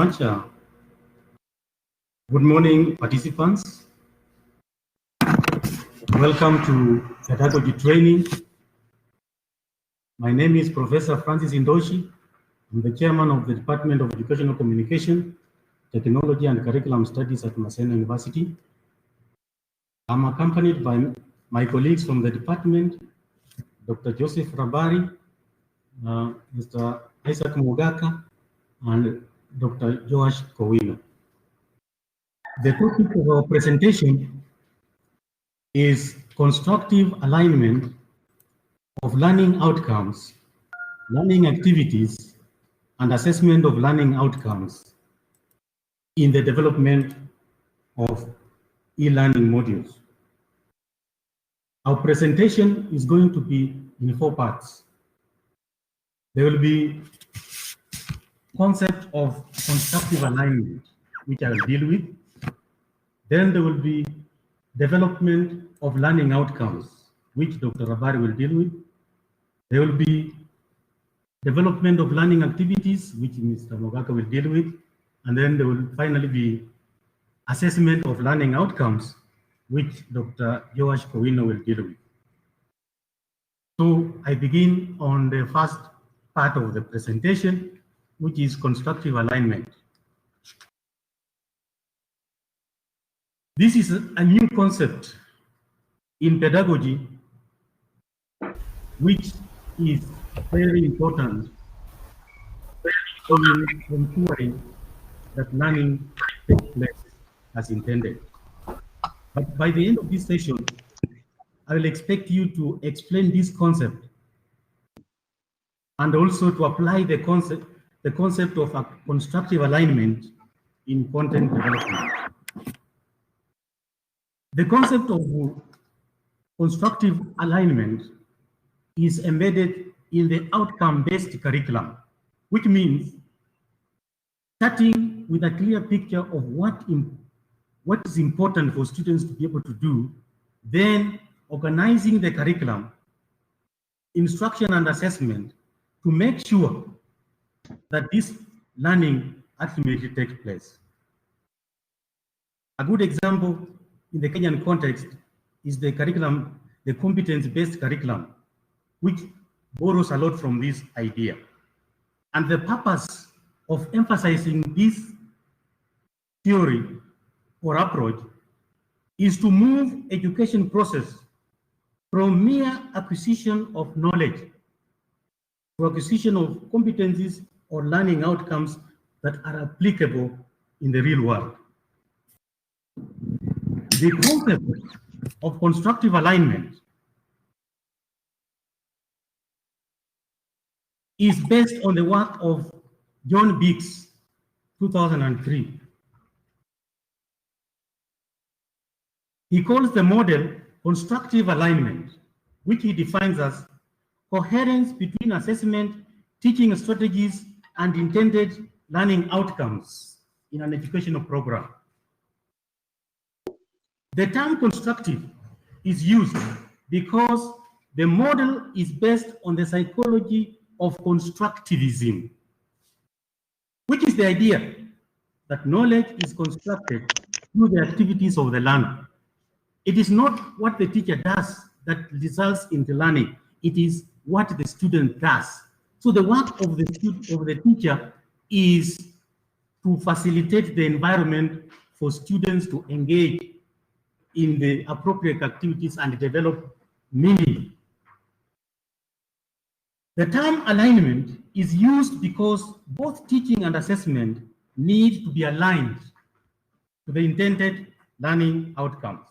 Good morning, participants. Welcome to Pedagogy Training. My name is Professor Francis Indoshi. I'm the chairman of the Department of Educational Communication, Technology and Curriculum Studies at Maseno University. I'm accompanied by my colleagues from the department, Dr. Joseph Rabari, Mr. Isaac Mogaka, and Dr. Joash Kowino. The topic of our presentation is constructive alignment of learning outcomes, learning activities, and assessment of learning outcomes in the development of e-learning modules. Our presentation is going to be in 4 parts. There will be concept of constructive alignment, which I will deal with. Then there will be development of learning outcomes, which Dr. Rabari will deal with. There will be development of learning activities, which Mr. Mogaka will deal with. And then there will finally be assessment of learning outcomes, which Dr. Joash Kowino will deal with. So I begin on the first part of the presentation, which is constructive alignment. This is a new concept in pedagogy, which is very important in ensuring that learning takes place as intended. But by the end of this session, I will expect you to explain this concept and also to apply the concept of a constructive alignment in content development. The concept of constructive alignment is embedded in the outcome-based curriculum, which means starting with a clear picture of what is important for students to be able to do, then organizing the curriculum, instruction and assessment to make sure that this learning ultimately takes place. A good example in the Kenyan context is the curriculum, the competence-based curriculum, which borrows a lot from this idea. And the purpose of emphasizing this theory or approach is to move education process from mere acquisition of knowledge to acquisition of competencies or learning outcomes that are applicable in the real world. The concept of constructive alignment is based on the work of John Biggs, 2003. He calls the model constructive alignment, which he defines as coherence between assessment, teaching strategies, and intended learning outcomes in an educational program. The term constructive is used because the model is based on the psychology of constructivism, which is the idea that knowledge is constructed through the activities of the learner. It is not what the teacher does that results in the learning. It is what the student does. So the work of the teacher is to facilitate the environment for students to engage in the appropriate activities and develop meaning. The term alignment is used because both teaching and assessment need to be aligned to the intended learning outcomes.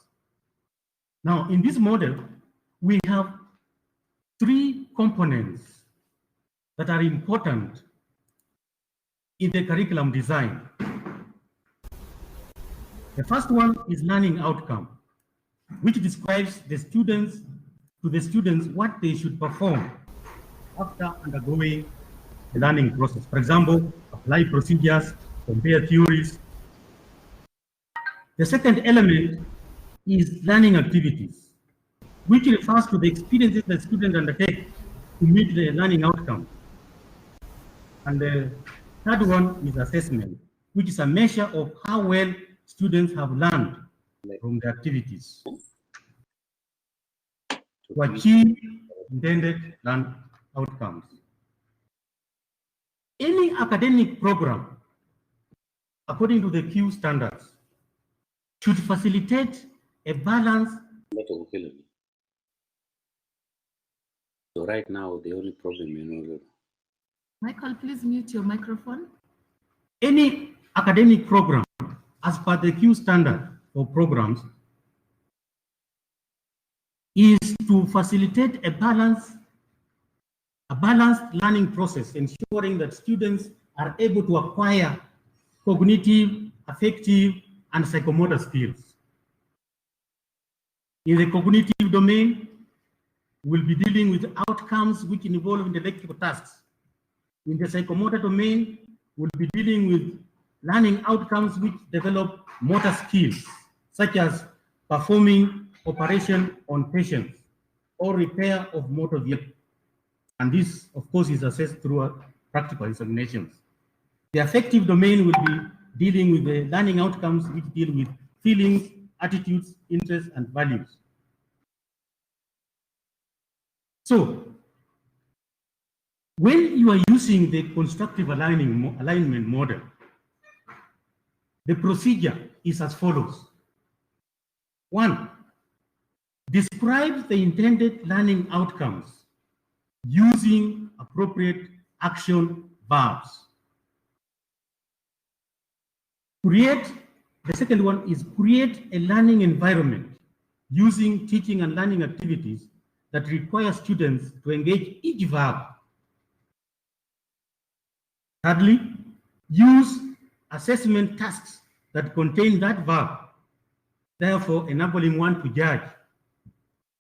Now, in this model, we have 3 components that are important in the curriculum design. The first one is learning outcome, which describes to the students what they should perform after undergoing the learning process. For example, apply procedures, compare theories. The second element is learning activities, which refers to the experiences the student undertake to meet the learning outcome. And the third one is assessment, which is a measure of how well students have learned from the activities to achieve intended learned outcomes. Any academic program, according to the Q standards, should facilitate a balance. So right now, the only problem, Michael, please mute your microphone. Any academic program, as per the Q standard for programs, is to facilitate a balanced learning process, ensuring that students are able to acquire cognitive, affective, and psychomotor skills. In the cognitive domain, we'll be dealing with outcomes which involve intellectual tasks. In the psychomotor domain, we'll be dealing with learning outcomes which develop motor skills, such as performing operation on patients or repair of motor vehicles. And this, of course, is assessed through practical examinations. The affective domain will be dealing with the learning outcomes which deal with feelings, attitudes, interests, and values. So, when you are using the constructive alignment model, the procedure is as follows. 1, describe the intended learning outcomes using appropriate action verbs. The second one is create a learning environment using teaching and learning activities that require students to engage each verb. Thirdly, use assessment tasks that contain that verb, therefore enabling one to judge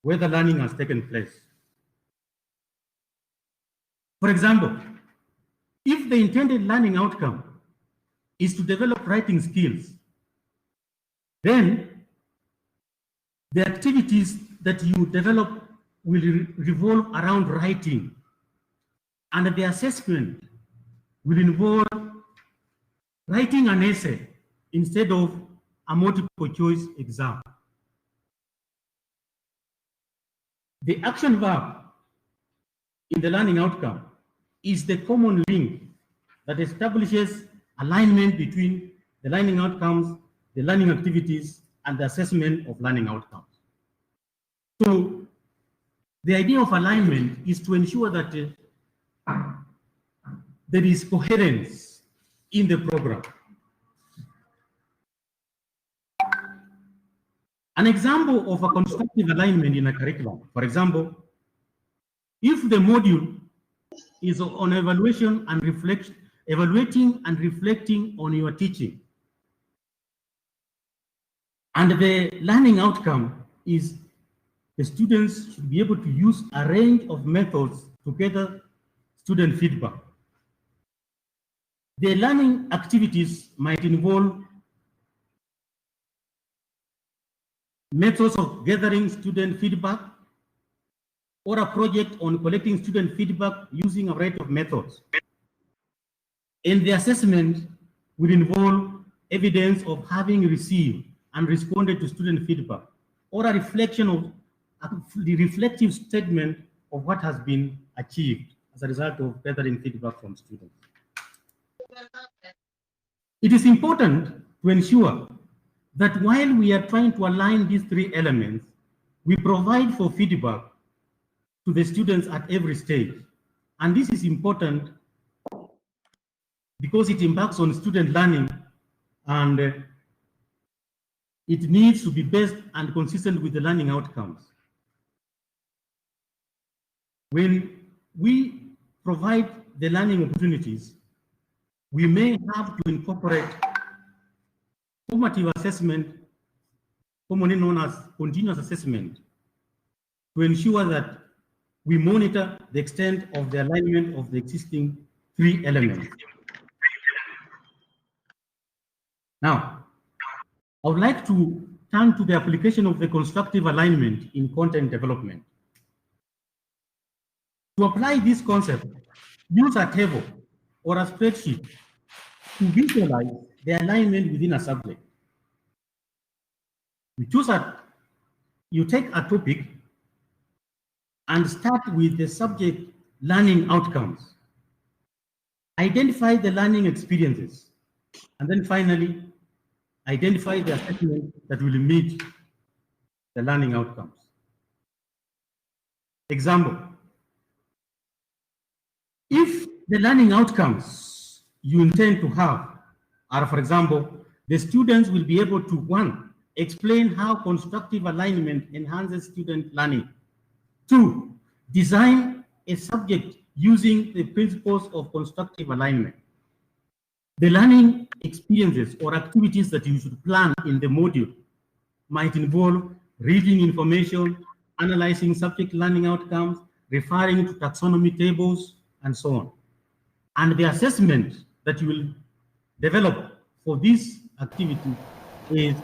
whether learning has taken place. For example, if the intended learning outcome is to develop writing skills, then the activities that you develop will revolve around writing, and the assessment will involve writing an essay instead of a multiple choice exam. The action verb in the learning outcome is the common link that establishes alignment between the learning outcomes, the learning activities, and the assessment of learning outcomes. So the idea of alignment is to ensure that there is coherence in the program. An example of a constructive alignment in a curriculum, for example, if the module is on evaluating and reflecting on your teaching, and the learning outcome is the students should be able to use a range of methods to gather student feedback. The learning activities might involve methods of gathering student feedback, or a project on collecting student feedback using a variety of methods. And the assessment will involve evidence of having received and responded to student feedback, or a reflection of the reflective statement of what has been achieved as a result of gathering feedback from students. It is important to ensure that while we are trying to align these three elements, we provide for feedback to the students at every stage. And this is important because it impacts on student learning, and it needs to be based and consistent with the learning outcomes. When we provide the learning opportunities, we may have to incorporate formative assessment, commonly known as continuous assessment, to ensure that we monitor the extent of the alignment of the existing three elements. Now, I would like to turn to the application of the constructive alignment in content development. To apply this concept, use a table or a spreadsheet to visualize the alignment within a subject. You take a topic and start with the subject learning outcomes. Identify the learning experiences, and then finally, identify the assessment that will meet the learning outcomes. Example, if the learning outcomes you intend to have are, for example, the students will be able to, one, explain how constructive alignment enhances student learning. Two, design a subject using the principles of constructive alignment. The learning experiences or activities that you should plan in the module might involve reading information, analyzing subject learning outcomes, referring to taxonomy tables, and so on. And the assessment that you will develop for this activity is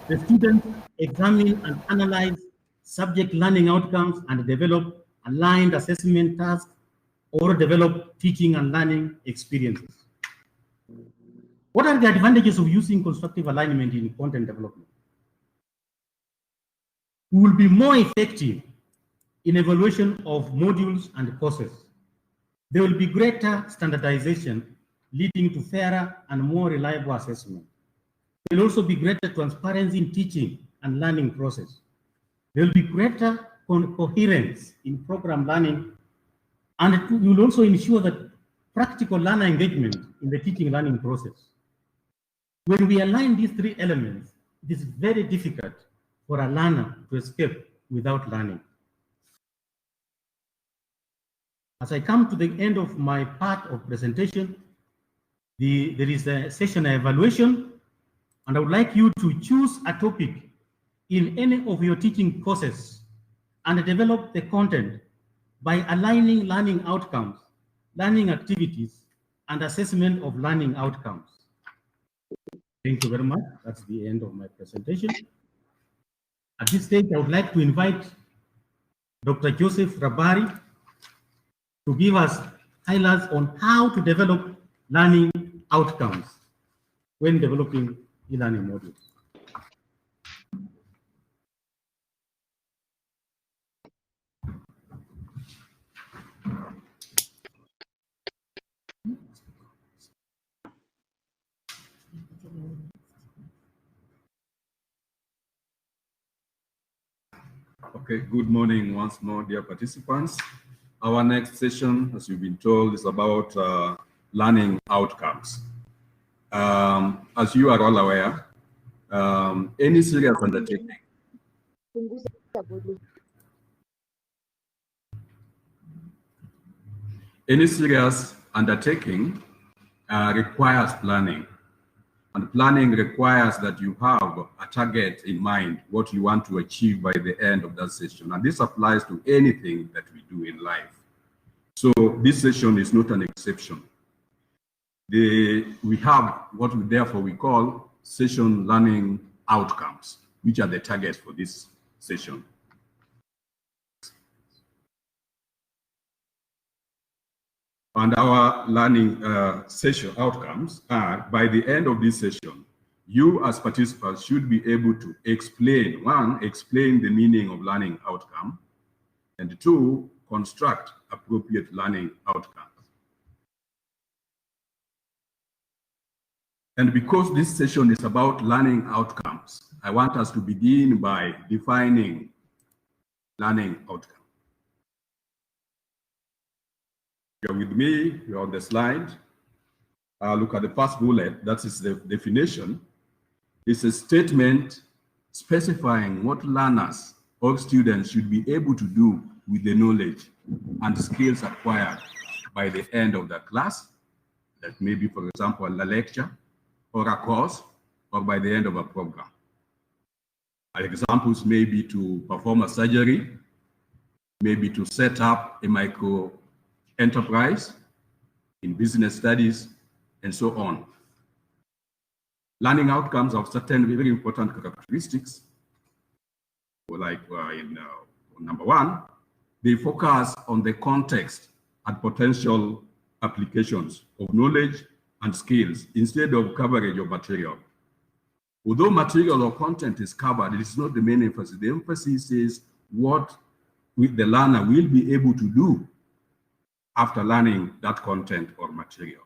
the students examine and analyze subject learning outcomes and develop aligned assessment tasks or develop teaching and learning experiences. What are the advantages of using constructive alignment in content development? We will be more effective in evaluation of modules and courses. There will be greater standardization, leading to fairer and more reliable assessment. There will also be greater transparency in teaching and learning process. There will be greater coherence in program learning, and it will also ensure that practical learner engagement in the teaching learning process. When we align these three elements, it is very difficult for a learner to escape without learning. As I come to the end of my part of presentation, there is a session evaluation, and I would like you to choose a topic in any of your teaching courses and develop the content by aligning learning outcomes, learning activities, and assessment of learning outcomes. Thank you very much. That's the end of my presentation. At this stage, I would like to invite Dr. Joseph Rabari to give us highlights on how to develop learning outcomes when developing e-learning modules. Okay, good morning once more, dear participants. Our next session, as you've been told, is about learning outcomes. As you are all aware, any serious undertaking requires planning. And planning requires that you have a target in mind, what you want to achieve by the end of that session. And this applies to anything that we do in life. So this session is not an exception. We have what we call session learning outcomes, which are the targets for this session. And our learning session outcomes are, by the end of this session, you as participants should be able to explain, one, explain the meaning of learning outcome, and two, construct appropriate learning outcomes. And because this session is about learning outcomes, I want us to begin by defining learning outcomes. You're with me, you're on the slide. Look at the first bullet, that is the definition. It's a statement specifying what learners or students should be able to do with the knowledge and skills acquired by the end of the class. That may be, for example, a lecture or a course, or by the end of a program. Examples may be to perform a surgery, maybe to set up a micro enterprise, in business studies, and so on. Learning outcomes have certain very important characteristics. Like number one, they focus on the context and potential applications of knowledge and skills instead of coverage of material. Although material or content is covered, it is not the main emphasis. The emphasis is what the learner will be able to do after learning that content or material.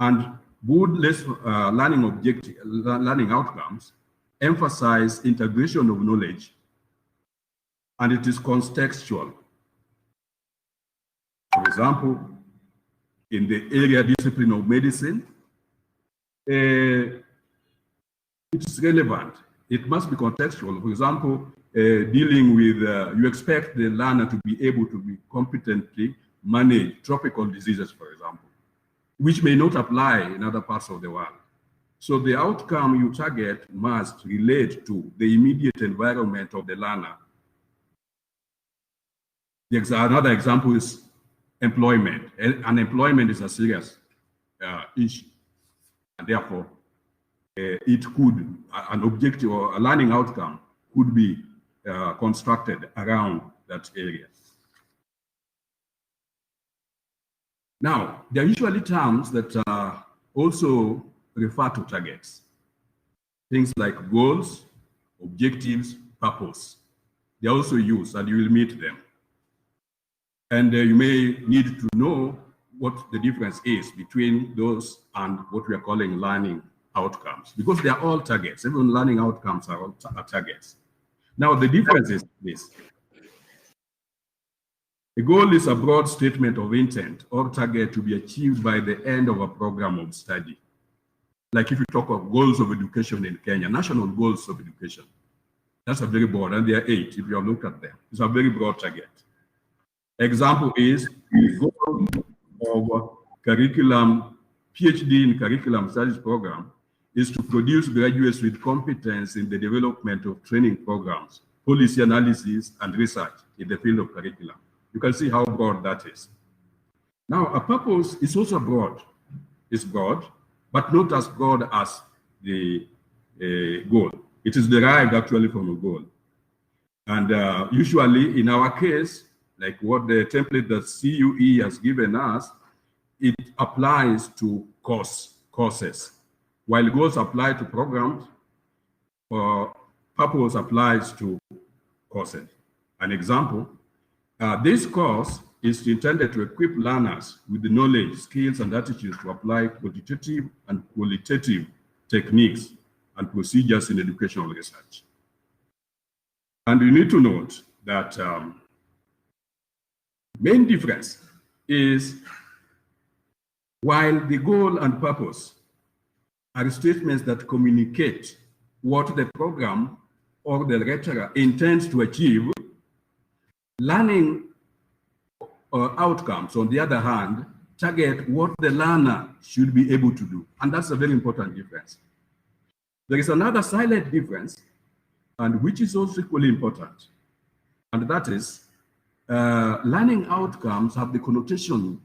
And good learning outcomes emphasize integration of knowledge, and it is contextual. For example, in the area discipline of medicine, it's relevant. It must be contextual. For example, dealing with, you expect the learner to be able to be competently manage tropical diseases, for example, which may not apply in other parts of the world. So the outcome you target must relate to the immediate environment of the learner. Another example is employment. Unemployment is a serious issue, and therefore it could, an objective or a learning outcome could be constructed around that area. Now, there are usually terms that also refer to targets. Things like goals, objectives, purpose. They are also used, and you will meet them. And you may need to know what the difference is between those and what we are calling learning outcomes, because they are all targets. Even learning outcomes are all targets. Now, the difference is this. A goal is a broad statement of intent or target to be achieved by the end of a program of study. Like if you talk of goals of education in Kenya, national goals of education, that's a very broad, and there are 8 if you have looked at them. It's a very broad target. Example is the goal of curriculum, PhD in curriculum studies program is to produce graduates with competence in the development of training programs, policy analysis, and research in the field of curriculum. You can see how broad that is. Now, a purpose is also broad. It's broad, but not as broad as the goal. It is derived actually from a goal. And usually in our case, like what the template that CUE has given us, it applies to courses. While goals apply to programs, purpose applies to courses. An example, this course is intended to equip learners with the knowledge, skills, and attitudes to apply quantitative and qualitative techniques and procedures in educational research. And you need to note that main difference is while the goal and purpose are statements that communicate what the program or the lecturer intends to achieve, learning outcomes, on the other hand, target what the learner should be able to do. And that's a very important difference. There is another silent difference, and which is also equally important. And that is, learning outcomes have the connotation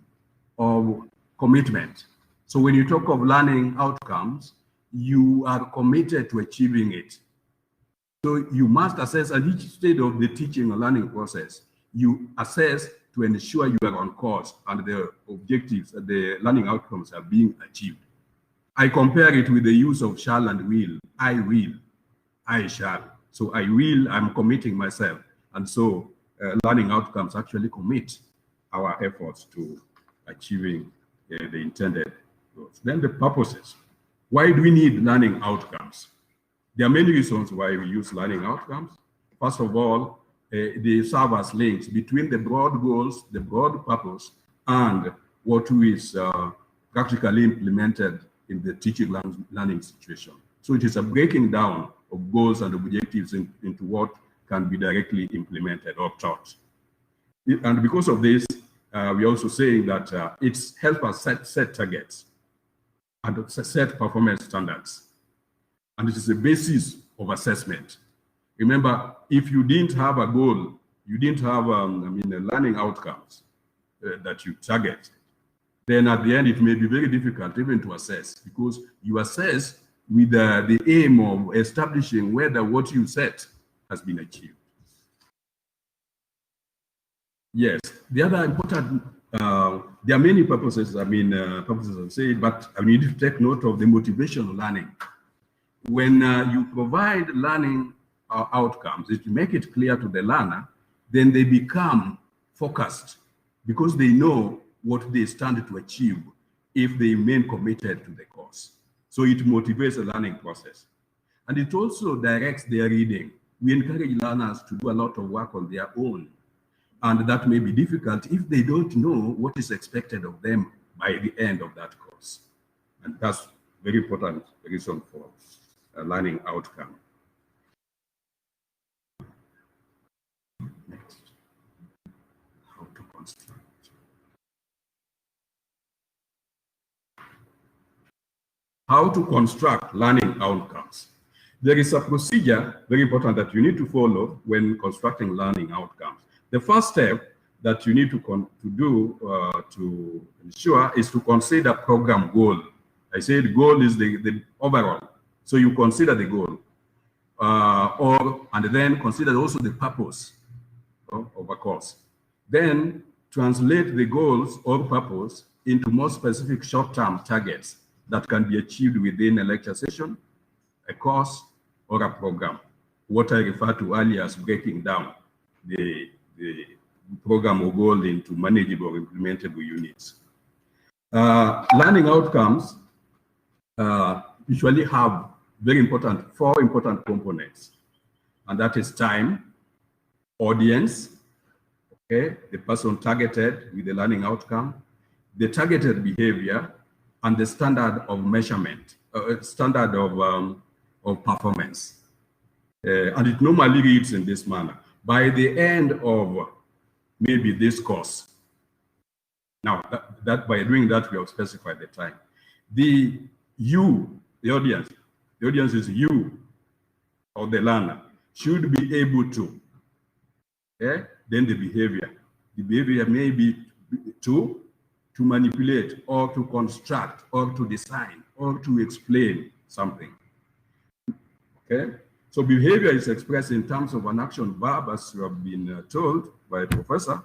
of commitment. So when you talk of learning outcomes, you are committed to achieving it. So you must assess at each stage of the teaching or learning process, you assess to ensure you are on course and the objectives, the learning outcomes are being achieved. I compare it with the use of shall and will. I will, I shall. So I will, I'm committing myself. And so learning outcomes actually commit our efforts to achieving the intended goals. Then the purposes. Why do we need learning outcomes? There are many reasons why we use learning outcomes. First of all, they serve as links between the broad goals, the broad purpose, and what is practically implemented in the teaching learning situation. So it is a breaking down of goals and objectives into what can be directly implemented or taught. And because of this, we're also saying that it helps us set targets and set performance standards. And it is the basis of assessment. Remember, if you didn't have a goal, you didn't have learning outcomes that you target, then at the end it may be very difficult even to assess, because you assess with the aim of establishing whether what you set has been achieved. Yes, the other important there are many purposes, purposes I say, but I need to take note of the motivational learning. When you provide learning outcomes, if you make it clear to the learner, then they become focused because they know what they stand to achieve if they remain committed to the course. So it motivates the learning process. And it also directs their reading. We encourage learners to do a lot of work on their own. And that may be difficult if they don't know what is expected of them by the end of that course. And that's very important reason for a learning outcome. Next. How to construct. How to construct learning outcomes. There is a procedure, very important, that you need to follow when constructing learning outcomes. The first step that you need to do to ensure is to consider program goal. I said goal is the overall. So you consider the goal, and then consider also the purpose of a course. Then translate the goals or purpose into more specific short-term targets that can be achieved within a lecture session, a course, or a program. What I referred to earlier as breaking down the program or goal into manageable or implementable units. Learning outcomes usually have four important components, and that is time, audience, okay, the person targeted with the learning outcome, the targeted behavior, and the standard of measurement, standard of performance. And it normally reads in this manner. By the end of maybe this course, now that by doing that, we have specified the time. The audience is you or the learner should be able to, okay? Then the behavior may be to manipulate or to construct or to design or to explain something, okay? So behavior is expressed in terms of an action verb, as you have been told by a professor,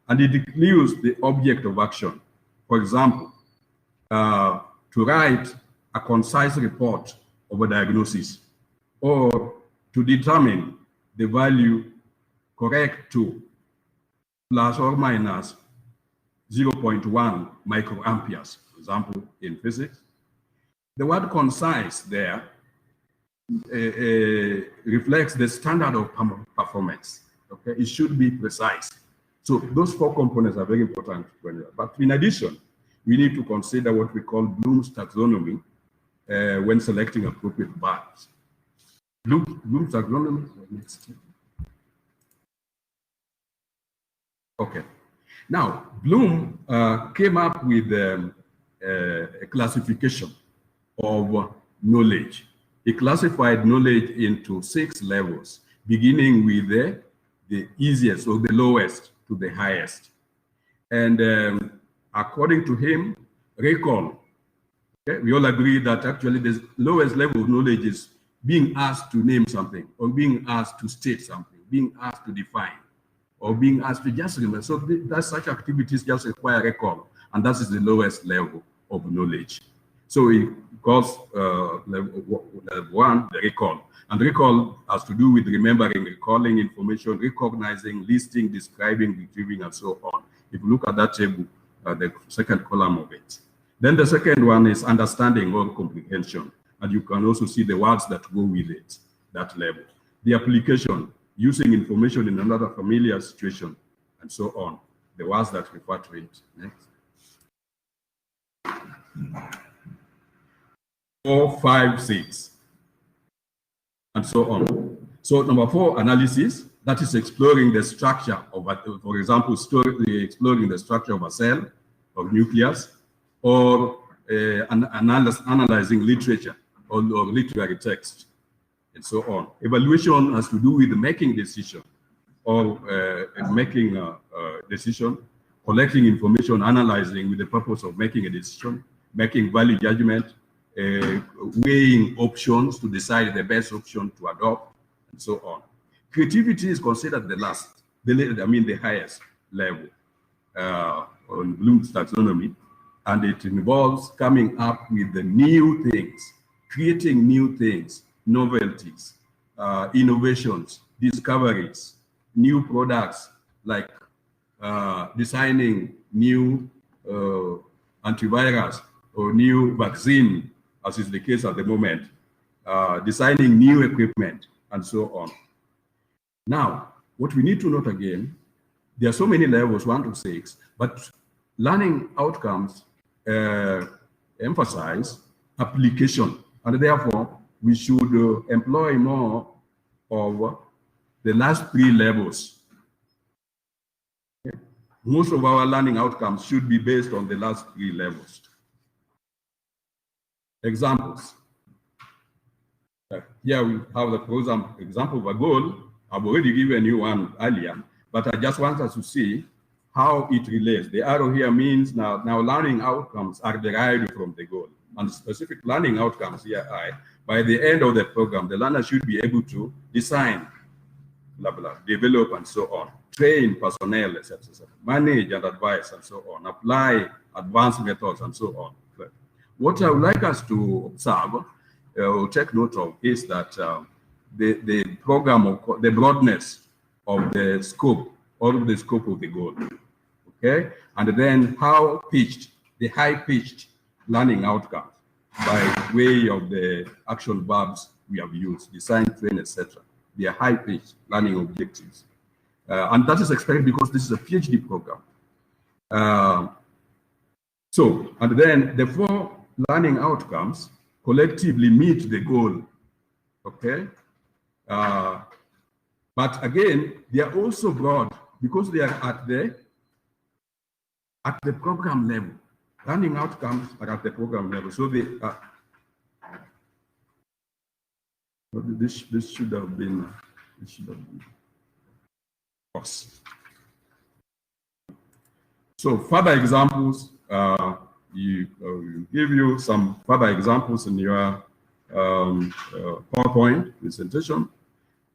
and it includes the object of action. For example, to write a concise report of a diagnosis, or to determine the value correct to plus or minus 0.1 microamperes, for example, in physics. The word concise there reflects the standard of performance. Okay, it should be precise. So those four components are very important. But in addition, we need to consider what we call Bloom's taxonomy when selecting appropriate verbs. Bloom's taxonomy. Okay. Now, Bloom came up with a classification of knowledge. He classified knowledge into 6 levels, beginning with the easiest or the lowest to the highest. And according to him, recall. Okay? We all agree that actually the lowest level of knowledge is being asked to name something, or being asked to state something, being asked to define, or being asked to just remember. So that such activities just require recall, and that is the lowest level of knowledge. So he calls level 1 the recall. And recall has to do with remembering, recalling information, recognizing, listing, describing, retrieving, and so on. If you look at that table, the second column of it. Then the second one is understanding or comprehension. And you can also see the words that go with it, that level. The application, using information in another familiar situation, and so on. The words that refer to it. Next. 4, 5, 6, and so on. So number 4, analysis, that is exploring the structure of, for example, exploring the structure of a cell, of nucleus, or analyzing literature or literary text, and so on. Evaluation has to do with making decision, or making a decision, collecting information, analyzing with the purpose of making a decision, making value judgment, weighing options to decide the best option to adopt, and so on. Creativity is considered the highest level on Bloom's taxonomy, and it involves coming up with the new things, creating new things, novelties, innovations, discoveries, new products, like designing new antivirus or new vaccine, as is the case at the moment, designing new equipment, and so on. Now, what we need to note again, there are so many levels, 1 to 6, but learning outcomes emphasize application, and therefore we should employ more of the last 3 levels. Okay. Most of our learning outcomes should be based on the last 3 levels. Examples. Here we have the example of a goal. I've already given you one earlier, but I just want us to see how it relates. The arrow here means now learning outcomes are derived from the goal. And specific learning outcomes here are, by the end of the program, the learner should be able to design, blah, blah, develop, and so on, train personnel, etc., manage and advise, and so on, apply advanced methods, and so on. What I would like us to observe or take note of is that the program, the broadness of the scope, or the scope of the goal, okay? And then how pitched, the high-pitched learning outcomes by way of the action verbs we have used, design, train, etc. They are high-pitched learning objectives. And that is expected because this is a PhD program. And then the 4 learning outcomes collectively meet the goal, okay? But again, they are also broad because they are at the program level. Learning outcomes are at the program level. So they this should have been course. So further examples, you give you some further examples in your PowerPoint presentation.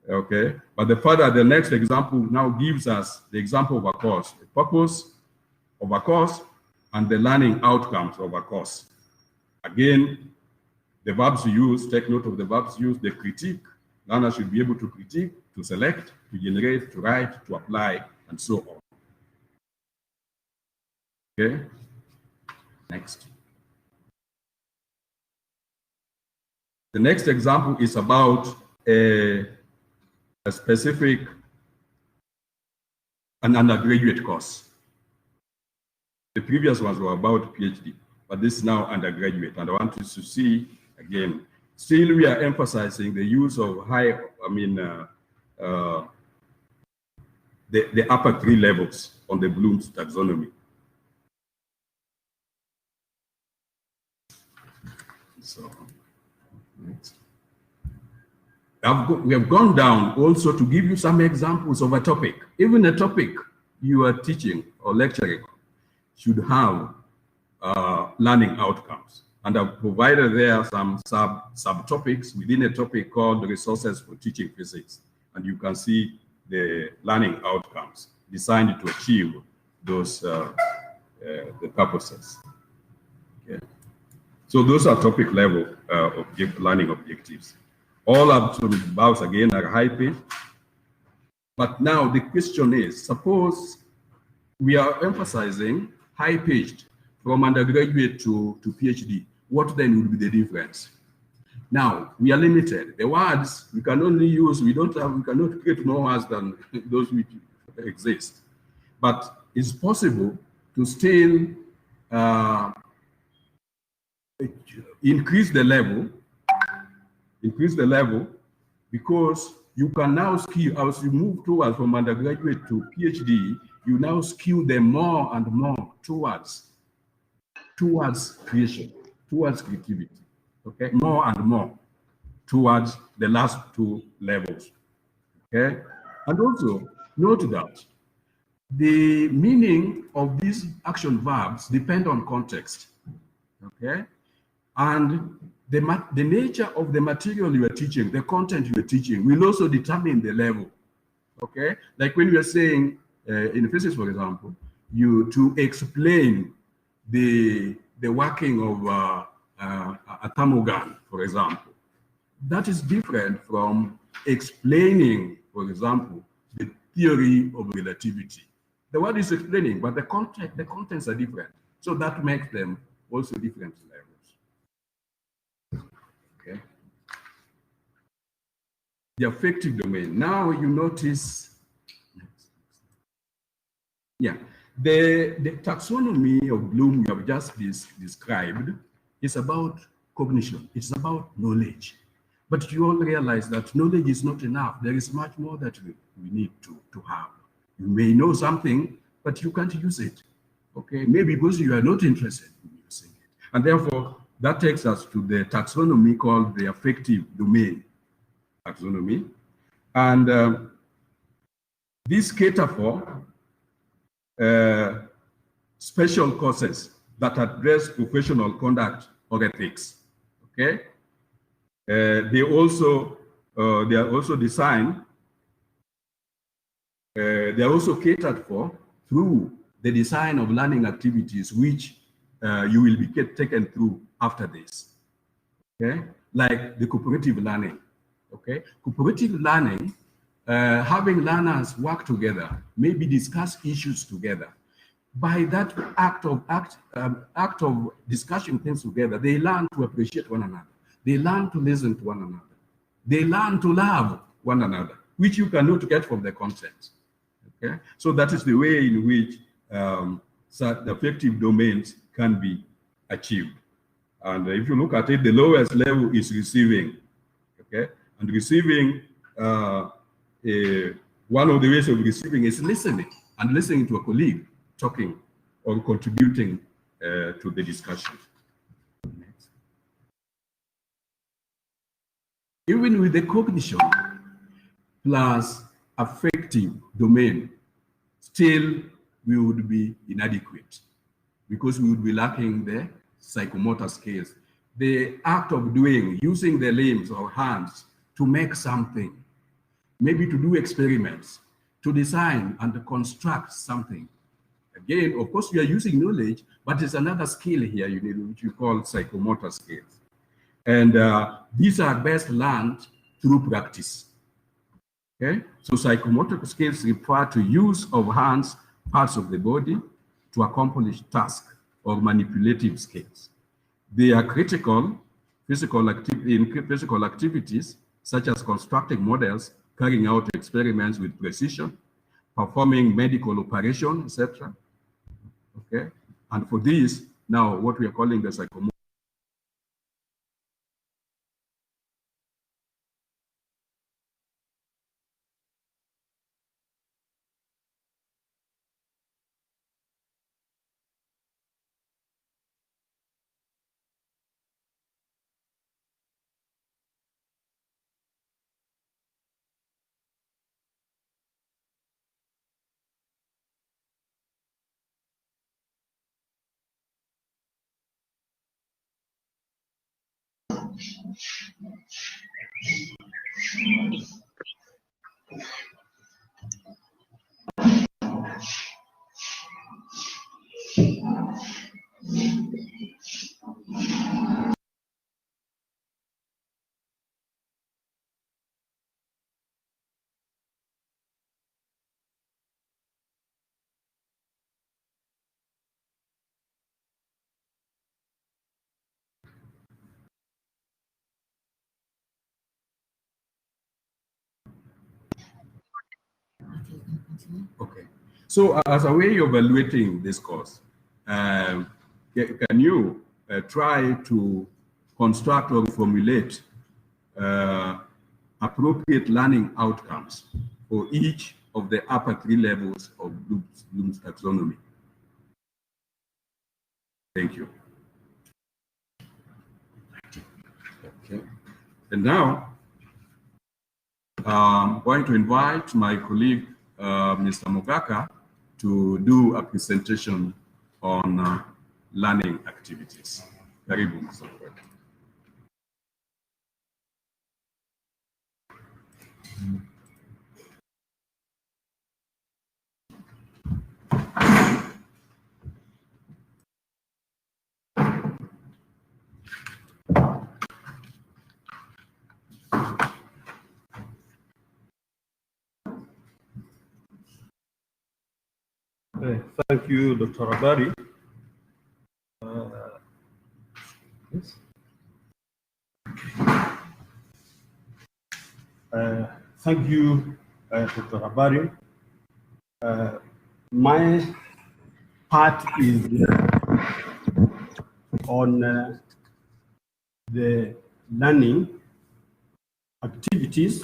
Okay, but the next example now gives us the example of a course, the purpose of a course, and the learning outcomes of a course. Again, the verbs used, take note of the verbs used, the critique. Learners should be able to critique, to select, to generate, to write, to apply, and so on. Okay, next. The next example is about a specific, an undergraduate course. The previous ones were about PhD, but this is now undergraduate. And I want you to see, again, still we are emphasizing the use of the upper 3 levels on the Bloom's taxonomy. So, next. We have gone down also to give you some examples of a topic. Even a topic you are teaching or lecturing should have learning outcomes. And I've provided there some subtopics within a topic called Resources for Teaching Physics. And you can see the learning outcomes designed to achieve those the purposes. Okay. So those are topic level learning objectives. All absolute verbs again are high-pitched. But now the question is, suppose we are emphasizing high-pitched from undergraduate to PhD. What then would be the difference? Now, we are limited. The words we can only use, we cannot create more words than those which exist. But it's possible to still increase the level, because you can now skew, as you move towards from undergraduate to PhD, you now skew them more and more towards creation, towards creativity, okay? More and more towards the last 2 levels, okay? And also, note that the meaning of these action verbs depend on context, okay? And the nature of the material you are teaching, the content you are teaching, will also determine the level, okay? Like when you are saying, in physics, for example, you to explain the working of a thermogun, for example. That is different from explaining, for example, the theory of relativity. The word is explaining, but the contents are different. So that makes them also different levels. Okay. The affective domain. Now you notice, yeah, the taxonomy of Bloom we have just described is about cognition. It's about knowledge. But you all realize that knowledge is not enough. There is much more that we need to have. You may know something, but you can't use it. Okay, maybe because you are not interested in using it. And therefore, that takes us to the taxonomy called the affective domain taxonomy. And these cater for special courses that address professional conduct or ethics. Okay, they are also designed. They are also catered for through the design of learning activities, which you will be taken through after this. Okay, like the cooperative learning. Okay, cooperative learning, having learners work together, maybe discuss issues together. By that act of discussing things together, they learn to appreciate one another. They learn to listen to one another. They learn to love one another, which you cannot get from the content. Okay, so that is the way in which the affective domains can be achieved. And if you look at it, the lowest level is receiving. Okay, and receiving, one of the ways of receiving is listening, and listening to a colleague talking or contributing to the discussion. Next. Even with the cognition plus affective domain, still we would be inadequate because we would be lacking the psychomotor scales. The act of doing, using the limbs or hands to make something, maybe to do experiments, to design and to construct something. Again, of course, we are using knowledge, but it's another skill here, which you call psychomotor skills. And these are best learned through practice. Okay, so psychomotor skills refer to use of hands, parts of the body to accomplish tasks or manipulative skills. They are critical in physical activities such as constructing models, carrying out experiments with precision, performing medical operations, etc. Okay, and for this, now what we are calling the psychomotor. Okay, so as a way of evaluating this course, can you try to construct or formulate appropriate learning outcomes for each of the upper 3 levels of Bloom's taxonomy? Thank you. Okay, and now I'm going to invite my colleague, Mr. Mogaka, to do a presentation on learning activities. Karibu, Mr. Mogaka. Thank you, Dr. Abari. Yes. Thank you, Dr. Abari. My part is on the learning activities,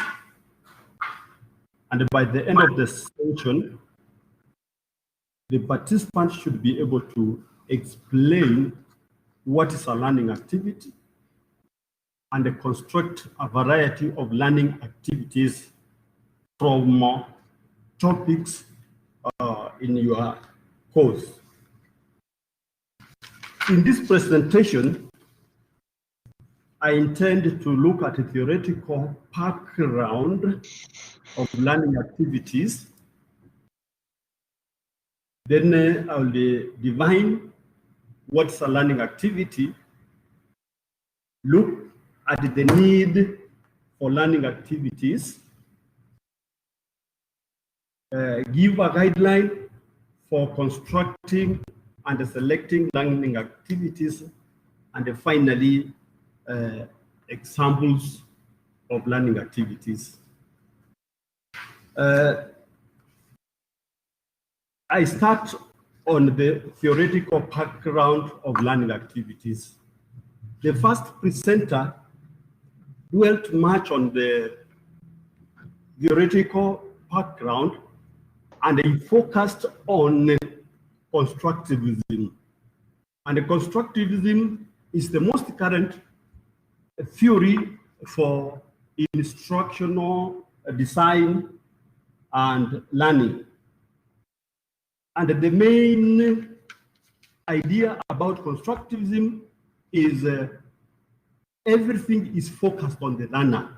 and by the end of the session, the participants should be able to explain what is a learning activity and construct a variety of learning activities from topics in your course. In this presentation, I intend to look at a theoretical background of learning activities. Then I will define what's a learning activity, look at the need for learning activities, give a guideline for constructing and selecting learning activities, and finally, examples of learning activities. I start on the theoretical background of learning activities. The first presenter dwelt much on the theoretical background, and he focused on constructivism. And constructivism is the most current theory for instructional design and learning. And the main idea about constructivism is everything is focused on the learner.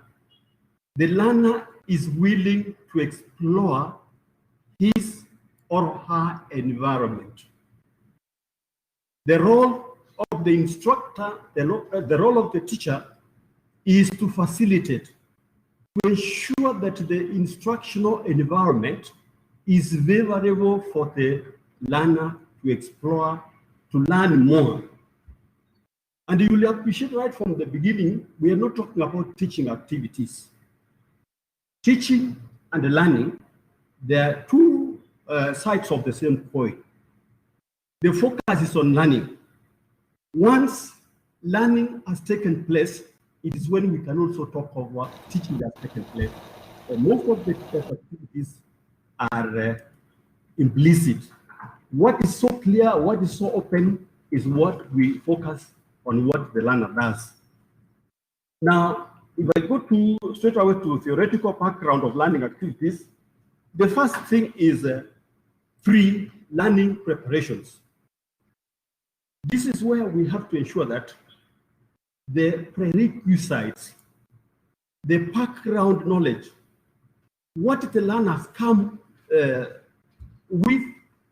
The learner is willing to explore his or her environment. The role of the instructor, the role of the teacher is to facilitate, to ensure that the instructional environment is favorable for the learner to explore, to learn more. And you will appreciate right from the beginning, we are not talking about teaching activities. Teaching and learning, they are two sides of the same coin. The focus is on learning. Once learning has taken place, it is when we can also talk of what teaching has taken place. Most of the activities are implicit. What is so clear, what is so open, is what we focus on, what the learner does. Now, if I go straight away to theoretical background of learning activities, the first thing is pre-learning preparations. This is where we have to ensure that the prerequisites, the background knowledge, what the learners come with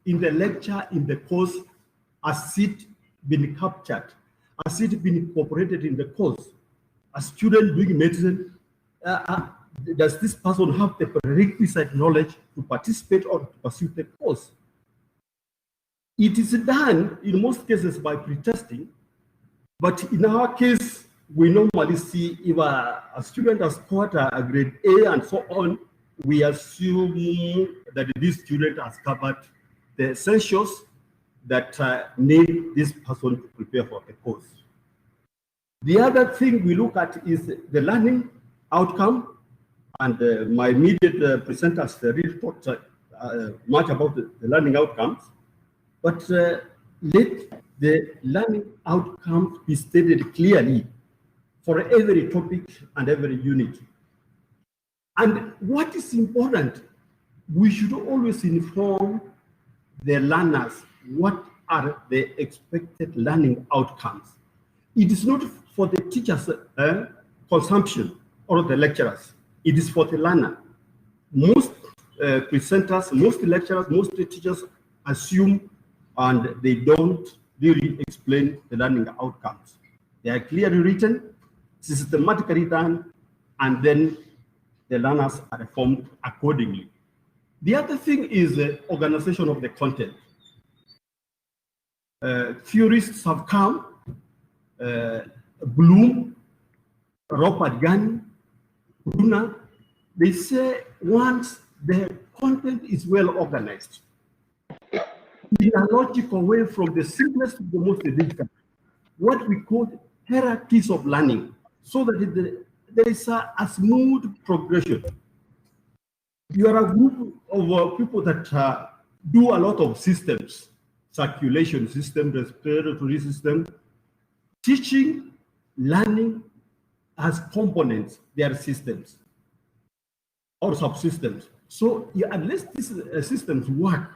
in the lecture, in the course, has it been captured, has it been incorporated in the course? A student doing medicine, does this person have the prerequisite knowledge to participate or to pursue the course? It is done in most cases by pre-testing, but in our case, we normally see if a student has scored a grade A and so on, we assume that this student has covered the essentials that need this person to prepare for the course. The other thing we look at is the learning outcome, and my immediate presenters really talked much about the learning outcomes, but let the learning outcomes be stated clearly for every topic and every unit. And what is important, we should always inform the learners what are the expected learning outcomes. It is not for the teacher's consumption or the lecturers. It is for the learner. Most presenters, most lecturers, most teachers assume and they don't really explain the learning outcomes. They are clearly written, systematically done, and then the learners are informed accordingly. The other thing is the organization of the content. Theorists have come, Bloom, Robert Gunn, Brunner, they say once the content is well organized, in a logical way from the simplest to the most difficult, what we call hierarchies of learning, so that there is a smooth progression. You are a group of people that do a lot of systems, circulation system, respiratory system. Teaching, learning has components, they are systems or subsystems. So unless these systems work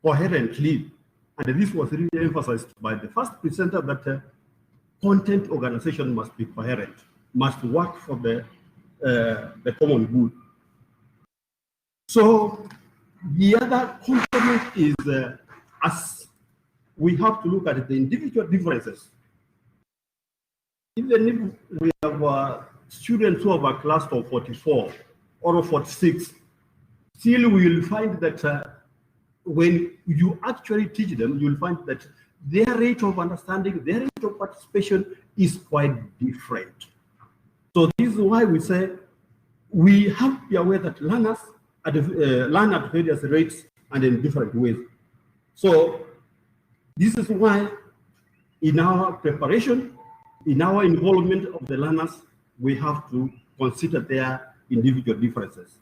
coherently, and this was really emphasized by the first presenter, that content organization must be coherent, must work for the common good. So the other component is as we have to look at the individual differences. Even if we have students who have a class of 44 or 46, still we will find that when you actually teach them, you'll find that their rate of understanding, their rate of participation is quite different. So this is why we say we have to be aware that learners learn at various rates and in different ways. So this is why in our preparation, in our involvement of the learners, we have to consider their individual differences.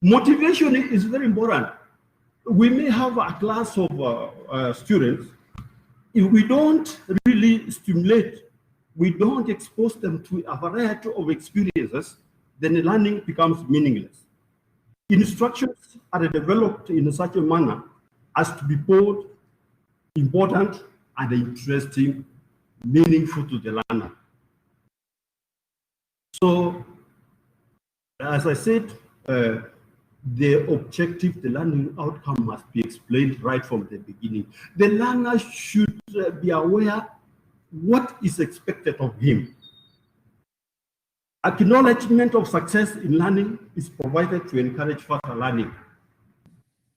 Motivation is very important. We may have a class of students. If we don't really stimulate, we don't expose them to a variety of experiences, then the learning becomes meaningless. Instructions are developed in such a manner as to be both important and interesting, meaningful to the learner. So, as I said, the objective, the learning outcome must be explained right from the beginning. The learner should be aware what is expected of him. Acknowledgement of success in learning is provided to encourage further learning.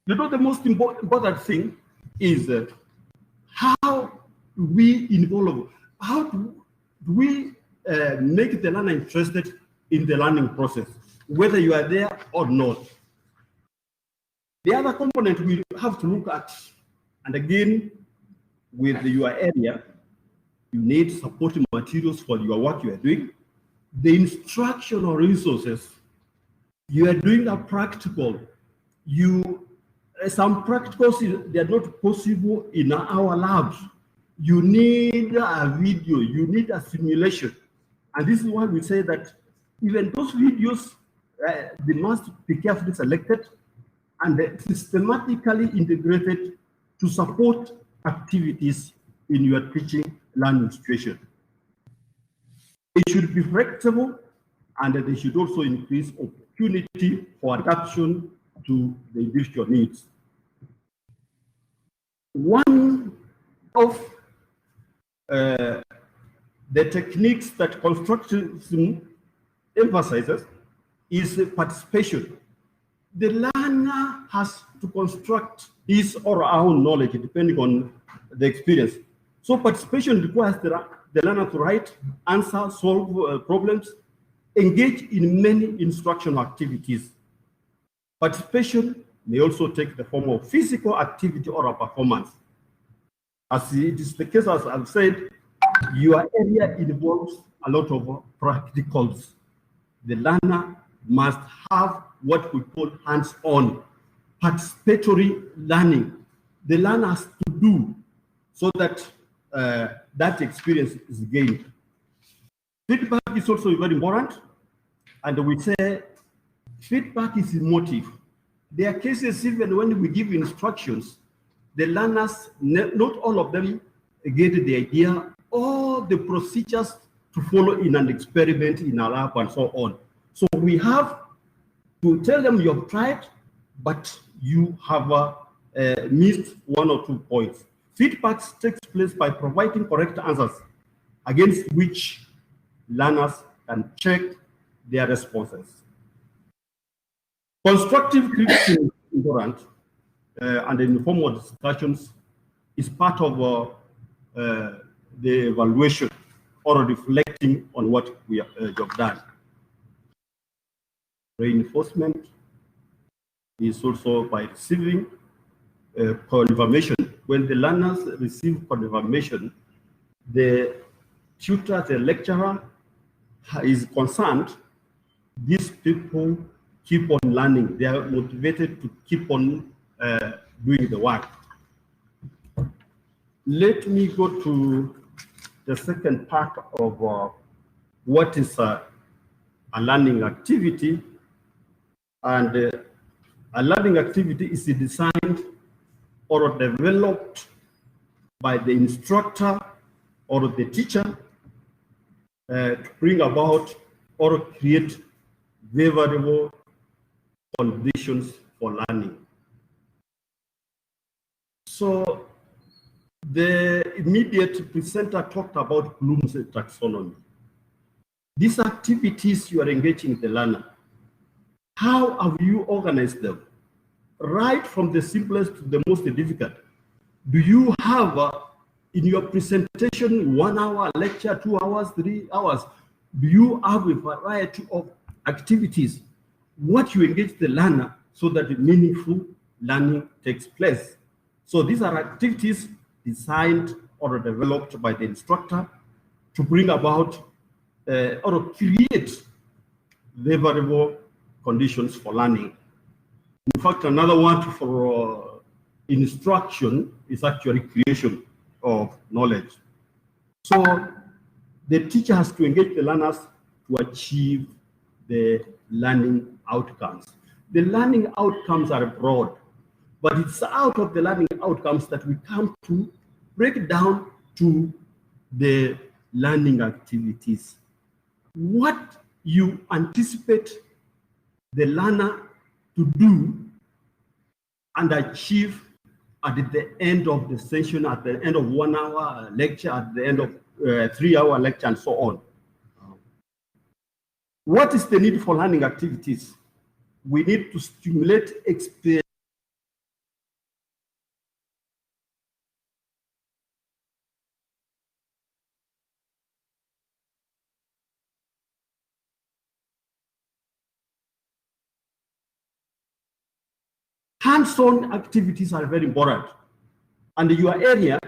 You know, the most important thing is how we involve, how do we make the learner interested in the learning process, whether you are there or not. The other component we have to look at, and again, with your area, you need supporting materials for your work you are doing. The instructional resources, you are doing a practical. Some practicals, they are not possible in our labs. You need a video, you need a simulation. And this is why we say that even those videos, they must be carefully selected and systematically integrated to support activities in your teaching learning situation. It should be flexible, and they should also increase opportunity for adaptation to the individual needs. One of the techniques that Constructivism emphasizes is participation. The learner has to construct his or her own knowledge depending on the experience. So participation requires the learner to write, answer, solve problems, engage in many instructional activities. Participation may also take the form of physical activity or a performance. As it is the case, as I've said, your area involves a lot of practicals. The learner must have what we call hands-on, participatory learning. The learner has to do so that that experience is gained. Feedback is also very important, and we say feedback is emotive. There are cases even when we give instructions, the learners, not all of them get the idea or the procedures to follow in an experiment in a lab and so on. So we have to tell them you have tried, but you have missed one or 2 points. Feedback takes place by providing correct answers against which learners can check their responses. Constructive criticism is important, and informal discussions is part of the evaluation or reflecting on what we have done. Reinforcement is also by receiving confirmation. When the learners receive confirmation, the tutor, the lecturer is concerned, these people keep on learning. They are motivated to keep on doing the work. Let me go to the second part of what is a learning activity. And a learning activity is designed or developed by the instructor or the teacher to bring about or create favorable conditions for learning. So the immediate presenter talked about Bloom's taxonomy. These activities you are engaging the learner, how have you organized them? Right from the simplest to the most difficult. Do you have in your presentation 1 hour lecture, 2 hours, 3 hours? Do you have a variety of activities? What you engage the learner so that meaningful learning takes place. So these are activities designed or developed by the instructor to bring about or create favorable conditions for learning. In fact, another one for instruction is actually creation of knowledge. So the teacher has to engage the learners to achieve the learning outcomes. The learning outcomes are broad, but it's out of the learning outcomes that we come to break down to the learning activities. What you anticipate the learner to do and achieve at the end of the session, at the end of 1 hour lecture, at the end of 3 hour lecture, and so on. What is the need for learning activities? We need to stimulate experience. Hands-on activities are very important, and your area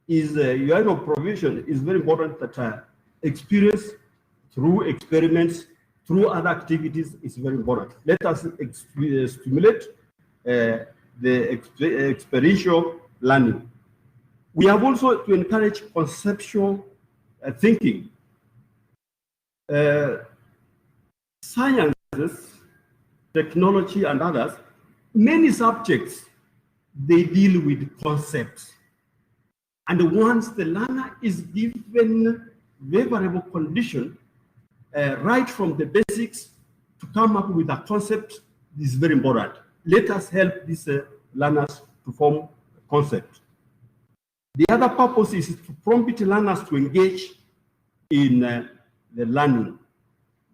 is your area of provision is very important. That experience through experiments, through other activities is very important. Let us stimulate the experiential learning. We have also to encourage conceptual thinking. Sciences, technology, and others, many subjects, they deal with concepts. And once the learner is given favorable condition, right from the basics to come up with a concept is very important. Let us help these learners to form a concept. The other purpose is to prompt learners to engage in the learning.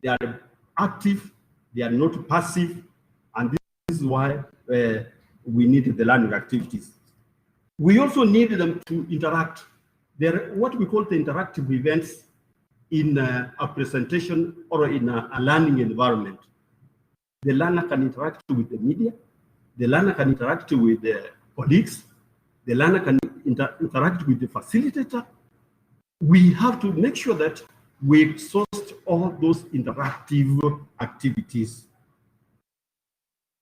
They are active, they are not passive, and this is why we need the learning activities. We also need them to interact. There are what we call the interactive events in a presentation or in a learning environment. The learner can interact with the media, the learner can interact with the colleagues, the learner can interact with the facilitator. We have to make sure that we exhaust all those interactive activities.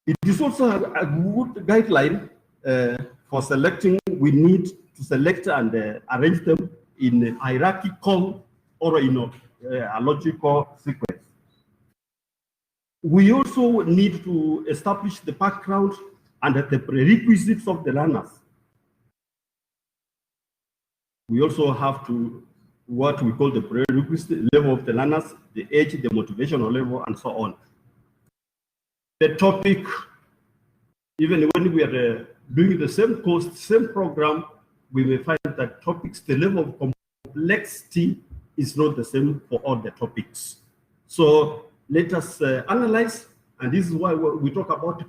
It is also a good guideline for selecting. We need to select and arrange them in a hierarchical or in a logical sequence. We also need to establish the background and the prerequisites of the learners. We also have to what we call the prerequisite level of the learners, the age, the motivational level, and so on. The topic, even when we are doing the same course, same program, we may find that topics, the level of complexity is not the same for all the topics. So let us analyze And this is why we talk about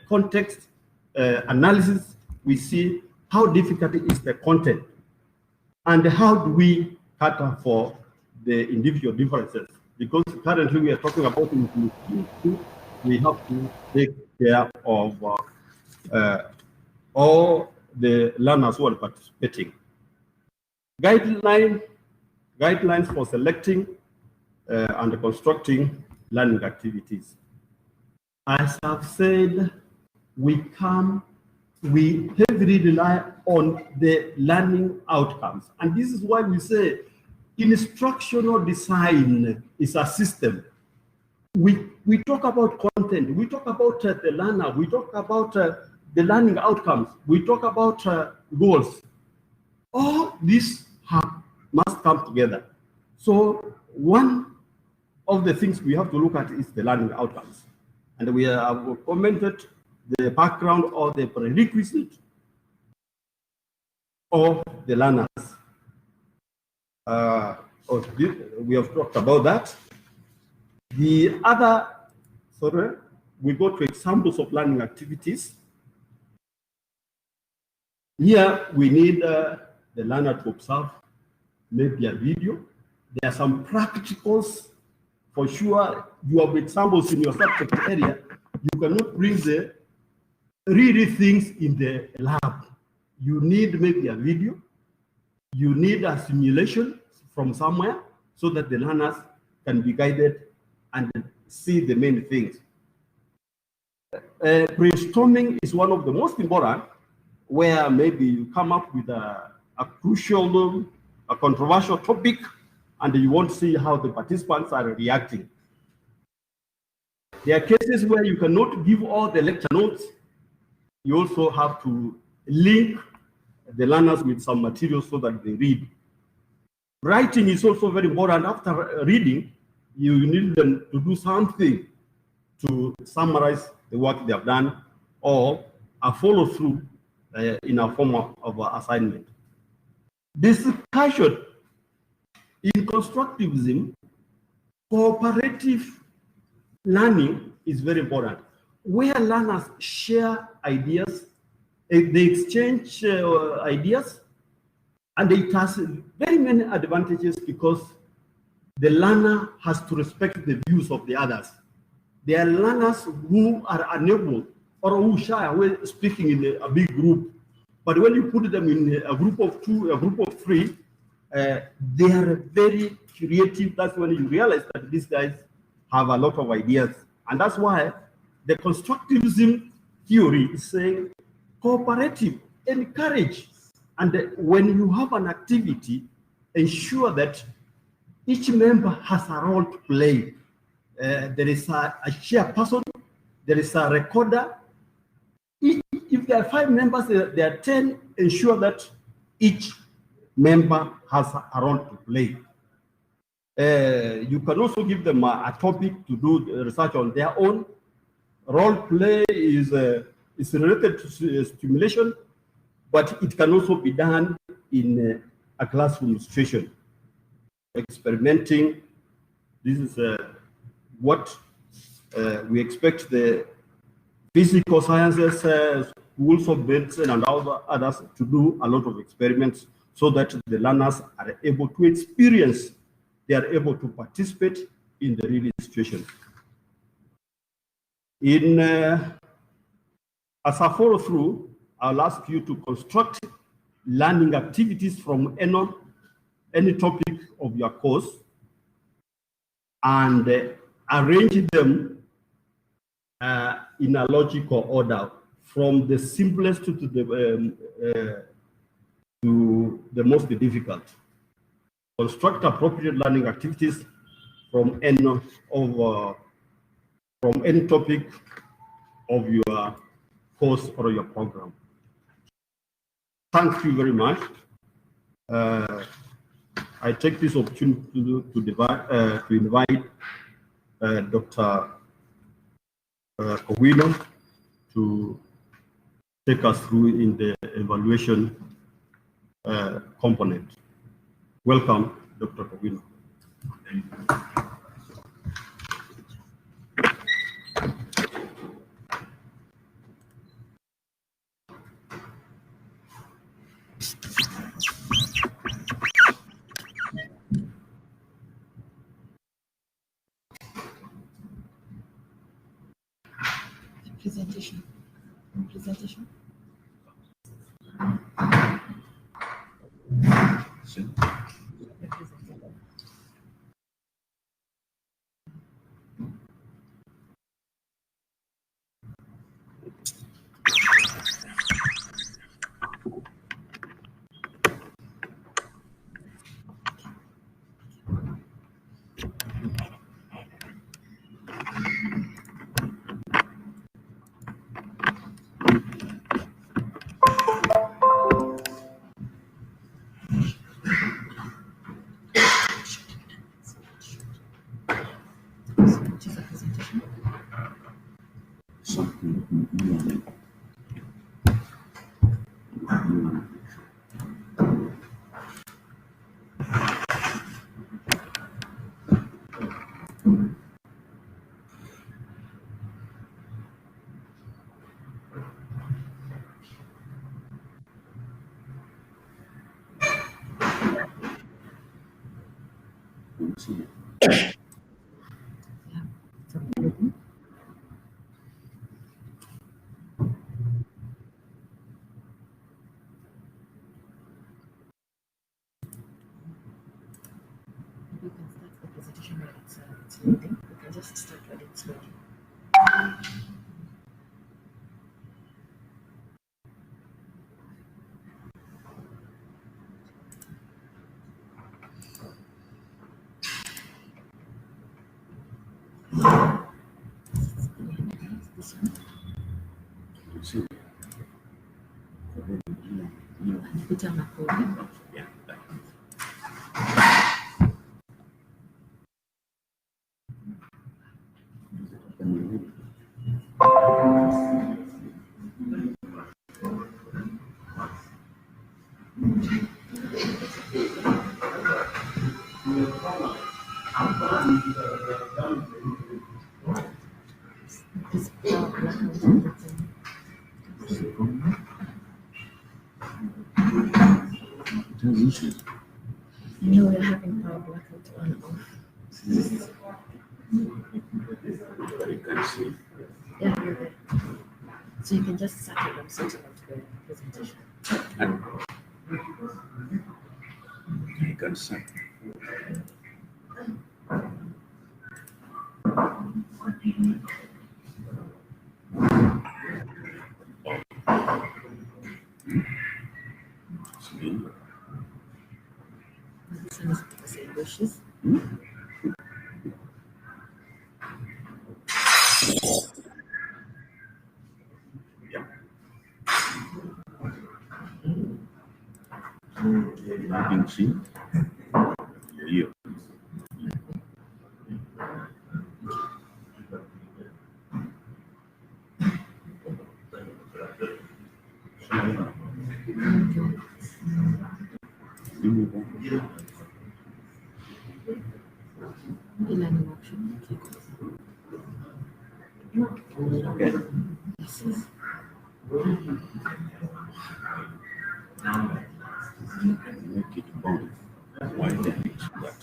context analysis. We see how difficult is the content and how do we cater for the individual differences. Because currently we are talking about inclusivity, we have to take care of all the learners who are participating. Guidelines for selecting and constructing learning activities. As I've said, we heavily rely on the learning outcomes. And this is why we say instructional design is a system. We talk about content, we talk about the learner, we talk about the learning outcomes, we talk about goals. All these must come together. So one of the things we have to look at is the learning outcomes. And we have commented the background or the prerequisite of the learners. We have talked about that. The other, we go to examples of learning activities. Here we need the learner to observe maybe a video. There are some practicals. For sure, you have examples in your subject area. You cannot bring the real things in the lab. You need maybe a video. You need a simulation from somewhere so that the learners can be guided and see the main things. Brainstorming is one of the most important, where maybe you come up with a crucial, a controversial topic, and you want to see how the participants are reacting. There are cases where you cannot give all the lecture notes. You also have to link the learners with some materials so that they read. Writing is also very important. After reading, you need them to do something to summarize the work they have done or a follow-through in a form of assignment. Discussion. In constructivism, cooperative learning is very important, where learners share ideas, they exchange ideas, and it has very many advantages because the learner has to respect the views of the others. There are learners who are unable or who shy away speaking in a big group, but when you put them in a group of two, a group of three, they are very creative. That's when you realize that these guys have a lot of ideas. And that's why the constructivism theory is saying cooperative, encourage. And when you have an activity, ensure that each member has a role to play. There is a chairperson, there is a recorder. If there are 5 members, there are 10, ensure that each member has a role to play. You can also give them a topic to do research on their own. Role play is related to stimulation, but it can also be done in a classroom situation. Experimenting, this is what we expect the physical sciences, schools of medicine and others to do a lot of experiments so that the learners are able to experience, they are able to participate in the real situation. As a follow through, I'll ask you to construct learning activities from any topic of your course and arrange them in a logical order from the simplest to the most difficult. Construct appropriate learning activities from any topic of your course or your program. Thank you very much. I take this opportunity to invite Dr. Kowino to take us through in the evaluation component. Welcome, Dr. Kowino. Presentation. Presentation. You can start the presentation when it's loading. You can just start when it's loading. This one. Put on a code. Yeah. This power blackout. No, we're having power blackout on off. You can see. Yeah, you're there. So you can just set it up, set it up to the presentation. And you can see. See? This one is Prof Indoshi's. Yeah. You can see. Yeah. E-learning option. Okay. This is Make it on. Why then it's that?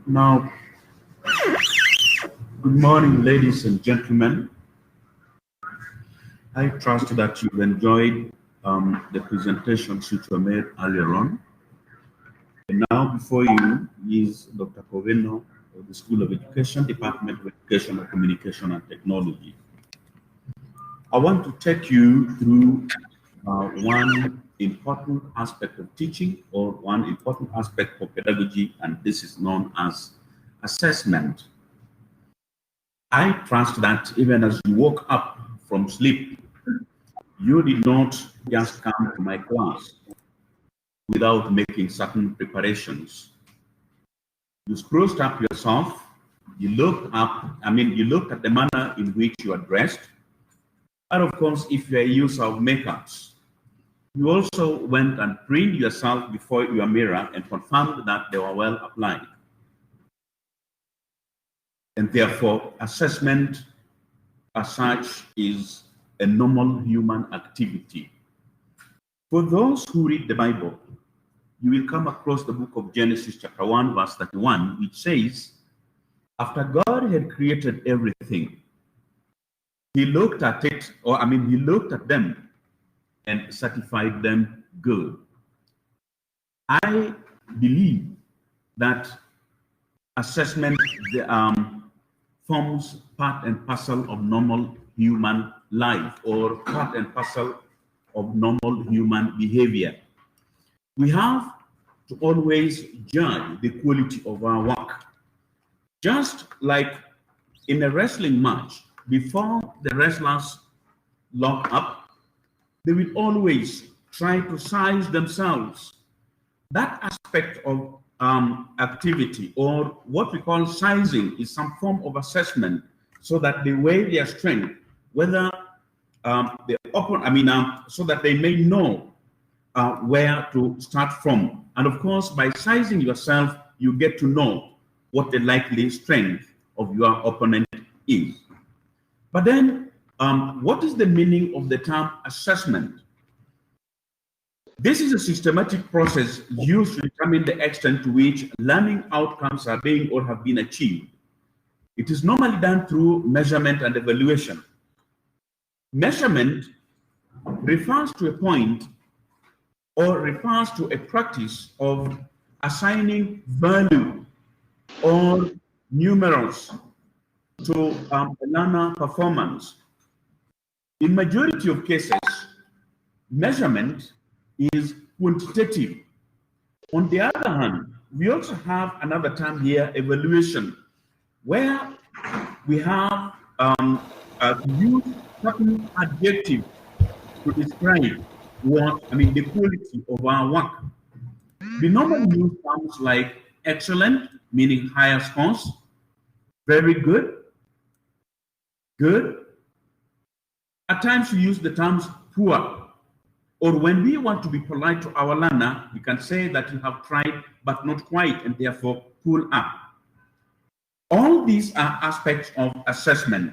Now, good morning, ladies and gentlemen. I trust that you've enjoyed the presentations which were made earlier on. And now before you is Dr. Coveno of the School of Education, Department of Educational Communication and Technology. I want to take you through one important aspect of teaching, or one important aspect of pedagogy, and this is known as assessment. I trust that even as you woke up from sleep, you did not just come to my class without making certain preparations. You spruced up yourself, you looked up, you looked at the manner in which you are dressed, and of course, if you're a user of makeups, you also went and preened yourself before your mirror and confirmed that they were well applied. And therefore, assessment as such is a normal human activity. For those who read the Bible, you will come across the book of Genesis chapter 1 verse 31, which says, After God had created everything, he looked at it, he looked at them and certified them good. I believe that assessment forms part and parcel of normal human life, or part and parcel of normal human behavior. We have to always judge the quality of our work. Just like in a wrestling match, before the wrestlers lock up, they will always try to size themselves. That aspect of activity, or what we call sizing, is some form of assessment, so that they weigh their strength, whether so that they may know where to start from. And of course, by sizing yourself, you get to know what the likely strength of your opponent is. But then, what is the meaning of the term assessment? This is a systematic process used to determine the extent to which learning outcomes are being or have been achieved. It is normally done through measurement and evaluation. Measurement refers to a point, or refers to a practice of assigning value or numerals to a learner performance. In majority of cases, measurement is quantitative. On the other hand, we also have another term here, evaluation, where we have use certain adjective to describe the quality of our work. We normally use terms like excellent, meaning higher scores, very good, good. At times we use the terms poor, or when we want to be polite to our learner, we can say that you have tried but not quite, and therefore pull up. All these are aspects of assessment.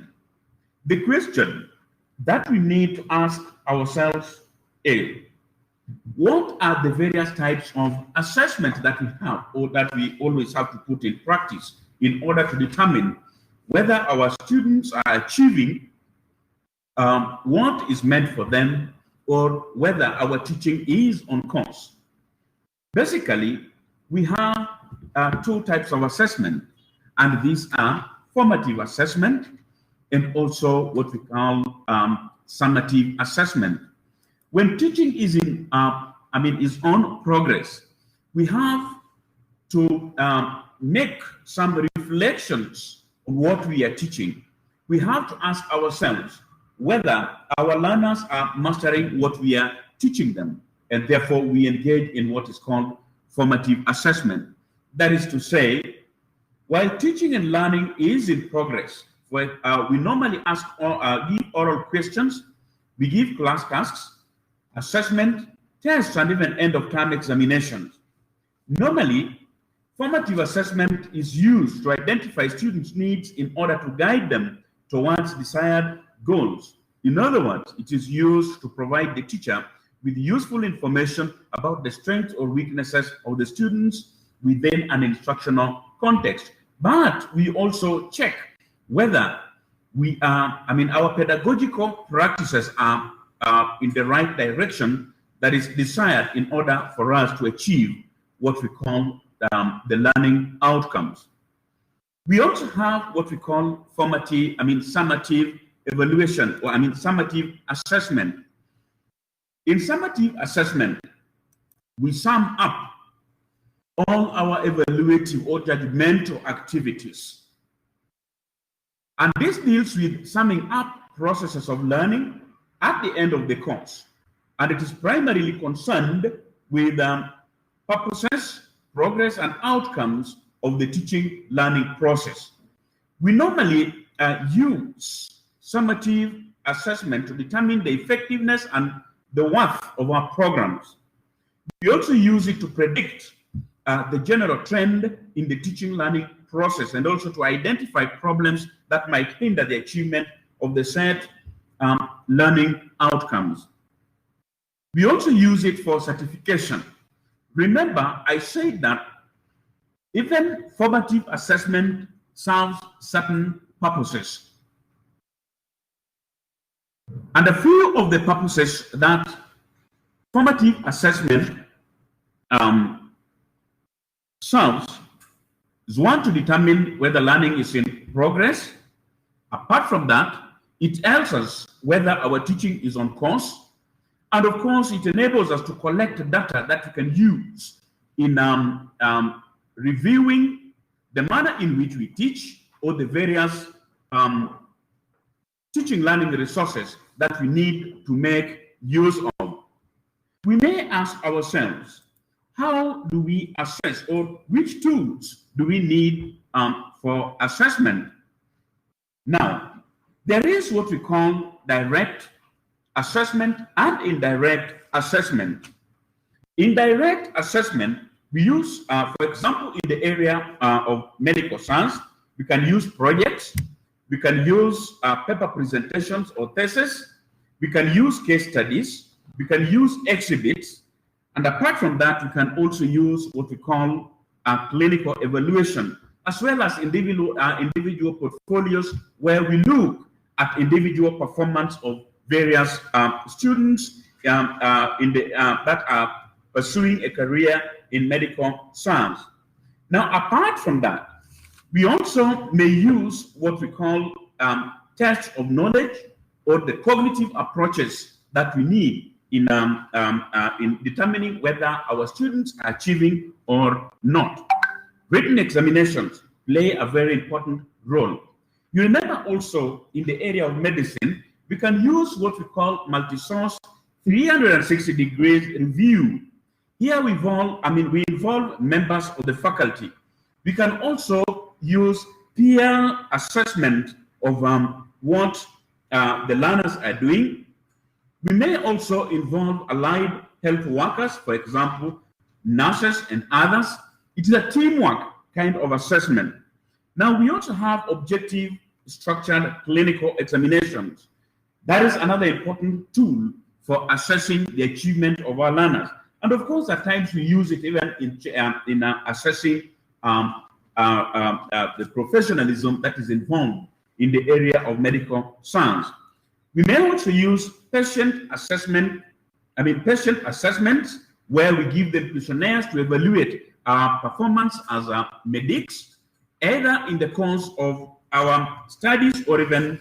The question that we need to ask ourselves is, what are the various types of assessment that we have, or that we always have to put in practice, in order to determine whether our students are achieving what is meant for them, or whether our teaching is on course? Basically, we have two types of assessment, and these are formative assessment and also what we call summative assessment. When teaching is is on progress, we have to make some reflections on what we are teaching. We have to ask ourselves whether our learners are mastering what we are teaching them, and therefore we engage in what is called formative assessment. That is to say, while teaching and learning is in progress, we normally ask give oral questions, we give class tasks, assessment, tests, and even end-of-term examinations. Normally, formative assessment is used to identify students' needs in order to guide them towards desired goals. In other words, it is used to provide the teacher with useful information about the strengths or weaknesses of the students within an instructional context. But we also check whether we are, our pedagogical practices are in the right direction that is desired in order for us to achieve what we call the learning outcomes. We also have what we call summative evaluation, or summative assessment. In summative assessment, we sum up all our evaluative or judgmental activities. And this deals with summing up processes of learning at the end of the course. And it is primarily concerned with purposes, progress, and outcomes of the teaching learning process. We normally use summative assessment to determine the effectiveness and the worth of our programs. We also use it to predict the general trend in the teaching learning process, and also to identify problems that might hinder the achievement of the set learning outcomes. We also use it for certification. Remember, I said that even formative assessment serves certain purposes. And a few of the purposes that formative assessment serves is one, to determine whether learning is in progress. Apart from that, it tells us whether our teaching is on course. And of course, it enables us to collect data that we can use in reviewing the manner in which we teach, or the various teaching learning resources that we need to make use of. We may ask ourselves, how do we assess, or which tools do we need for assessment? Now, there is what we call direct assessment and indirect assessment. Indirect assessment we use, for example, in the area of medical science, we can use projects, we can use paper presentations or thesis, we can use case studies, we can use exhibits, and apart from that, we can also use what we call clinical evaluation, as well as individual portfolios, where we look at individual performance of various students that are pursuing a career in medical science. Now, apart from that, we also may use what we call tests of knowledge, or the cognitive approaches that we need in determining whether our students are achieving or not. Written examinations play a very important role. You remember also in the area of medicine, we can use what we call multi-source 360 degrees review. Here we involve members of the faculty. We can also use peer assessment of what the learners are doing. We may also involve allied health workers, for example, nurses and others. It is a teamwork kind of assessment. Now, we also have objective structured clinical examinations. That is another important tool for assessing the achievement of our learners. And of course, at times we use it even in assessing the professionalism that is involved in the area of medical science. We may also use patient assessments, where we give the questionnaires to evaluate our performance as medics, either in the course of our studies or even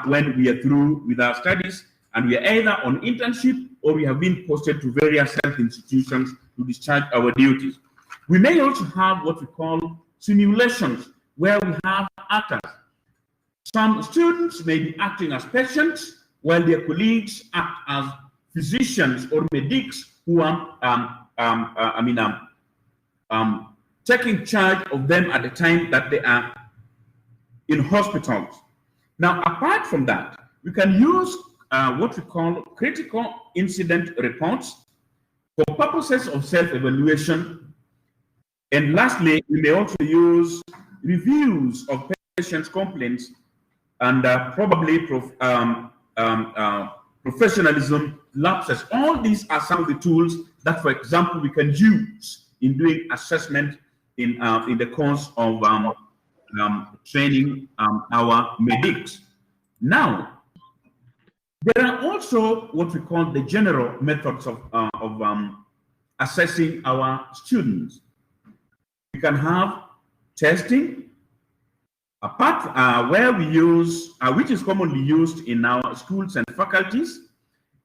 when we are through with our studies and we are either on internship or we have been posted to various health institutions to discharge our duties. We may also have what we call simulations, where we have actors. Some students may be acting as patients, while their colleagues act as physicians or medics who are taking charge of them at the time that they are in hospitals. Now, apart from that, we can use what we call critical incident reports for purposes of self-evaluation. And lastly, we may also use reviews of patients' complaints and probably professionalism lapses. All these are some of the tools that, for example, we can use in doing assessment in the course of training our medics. Now, there are also what we call the general methods of assessing our students. We can have testing, apart where we use, which is commonly used in our schools and faculties.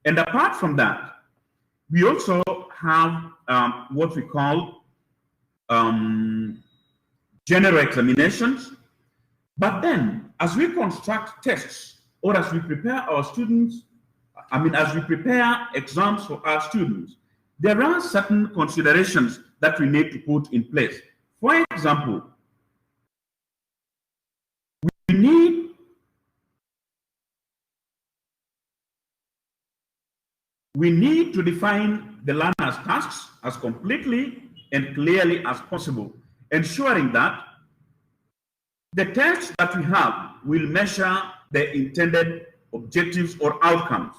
And apart from that, we also have what we call general examinations. But then, as we construct tests, or as we prepare our students, as we prepare exams for our students, there are certain considerations that we need to put in place. For example, we need to define the learner's tasks as completely and clearly as possible, ensuring that the tests that we have will measure the intended objectives or outcomes.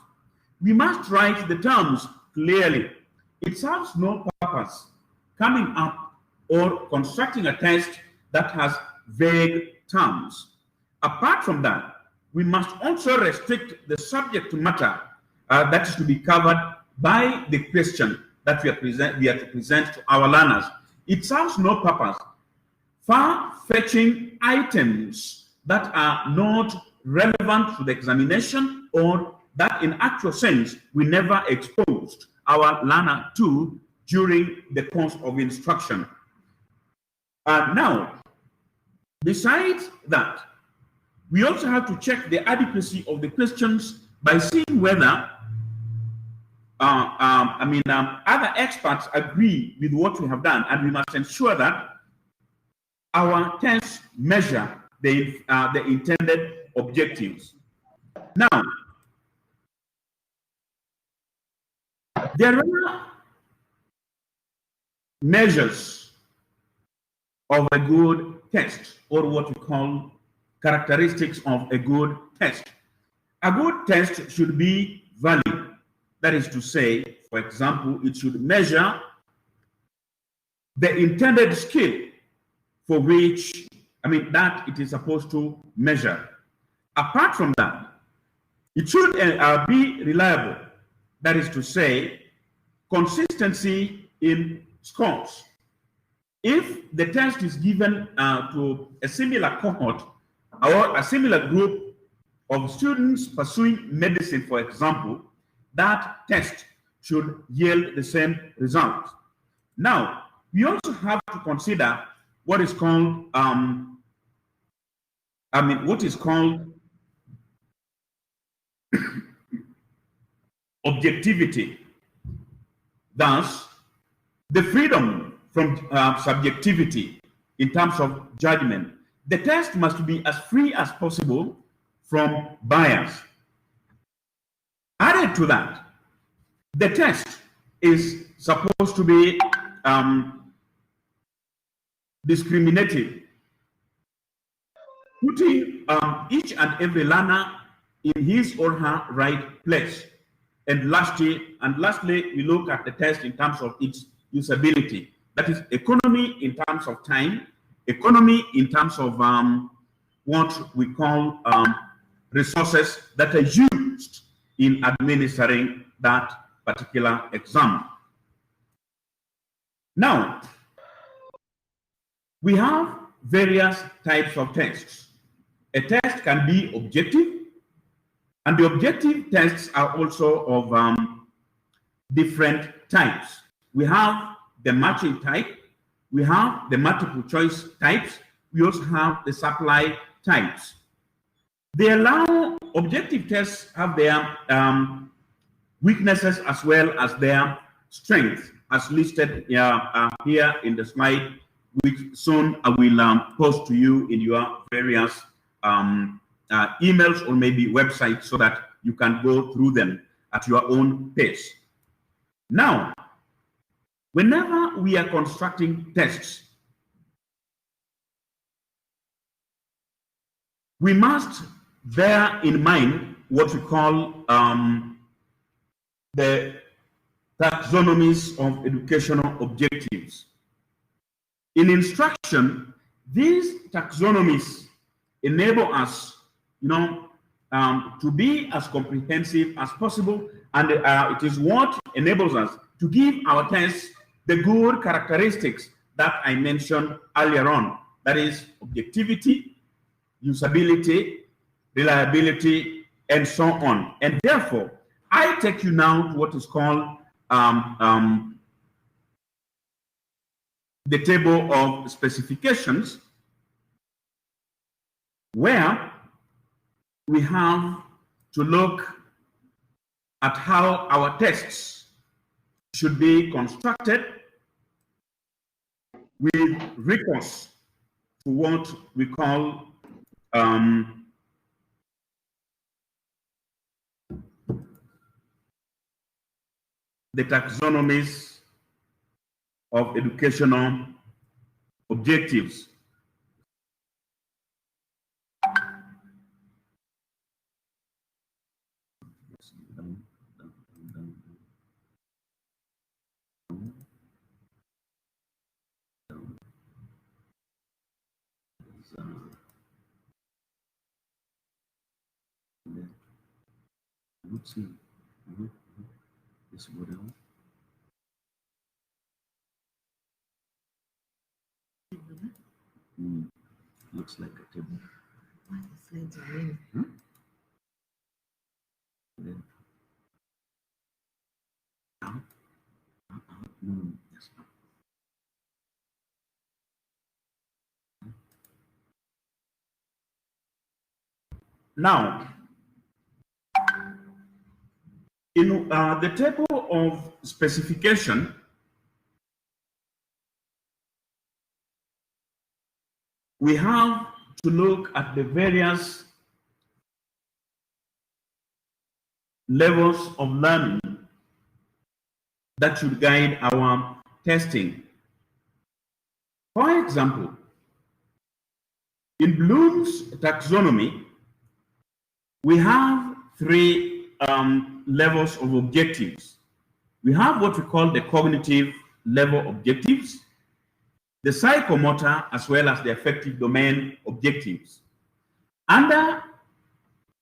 We must write the terms clearly. It serves no purpose coming up or constructing a test that has vague terms. Apart from that, we must also restrict the subject matter that is to be covered by the question that we are to present to our learners. It serves no purpose. Far-fetching items that are not relevant to the examination or that in actual sense we never exposed our learner to during the course of instruction. Now, besides that, we also have to check the adequacy of the questions by seeing whether other experts agree with what we have done, and we must ensure that our tests measure the intended objectives. Now, there are measures of a good test, or what we call characteristics of a good test. A good test should be valid. That is to say, for example, it should measure the intended skill for which, that it is supposed to measure. Apart from that, it should be reliable. That is to say, consistency in scores. If the test is given to a similar cohort or a similar group of students pursuing medicine, for example, that test should yield the same result. Now, we also have to consider what is called objectivity. Thus, the freedom from subjectivity in terms of judgment. The test must be as free as possible from bias. Added to that, the test is supposed to be discriminative, putting each and every learner in his or her right place. And lastly, we look at the test in terms of its usability. That is economy in terms of time, economy in terms of what we call resources that are used in administering that particular exam. Now, we have various types of tests. A test can be objective, and the objective tests are also of different types. We have the matching type, we have the multiple choice types, we also have the supply types. They allow objective tests have their weaknesses as well as their strengths, as listed here in the slide, which soon I will post to you in your various emails or maybe websites so that you can go through them at your own pace. Now, whenever we are constructing tests, we must bear in mind what we call the taxonomies of educational objectives. In instruction, these taxonomies enable us, to be as comprehensive as possible, and it is what enables us to give our tests the good characteristics that I mentioned earlier on. That is objectivity, usability, reliability, and so on. And therefore, I take you now to what is called the table of specifications, where we have to look at how our tests should be constructed with recourse to what we call the taxonomies of educational objectives. Let's see. This model. Looks like a table. What is slides are in? Then yes. Now, in the table of specification, we have to look at the various levels of learning that should guide our testing. For example, in Bloom's taxonomy, we have three levels of objectives. We have what we call the cognitive level objectives, the psychomotor, as well as the affective domain objectives. Under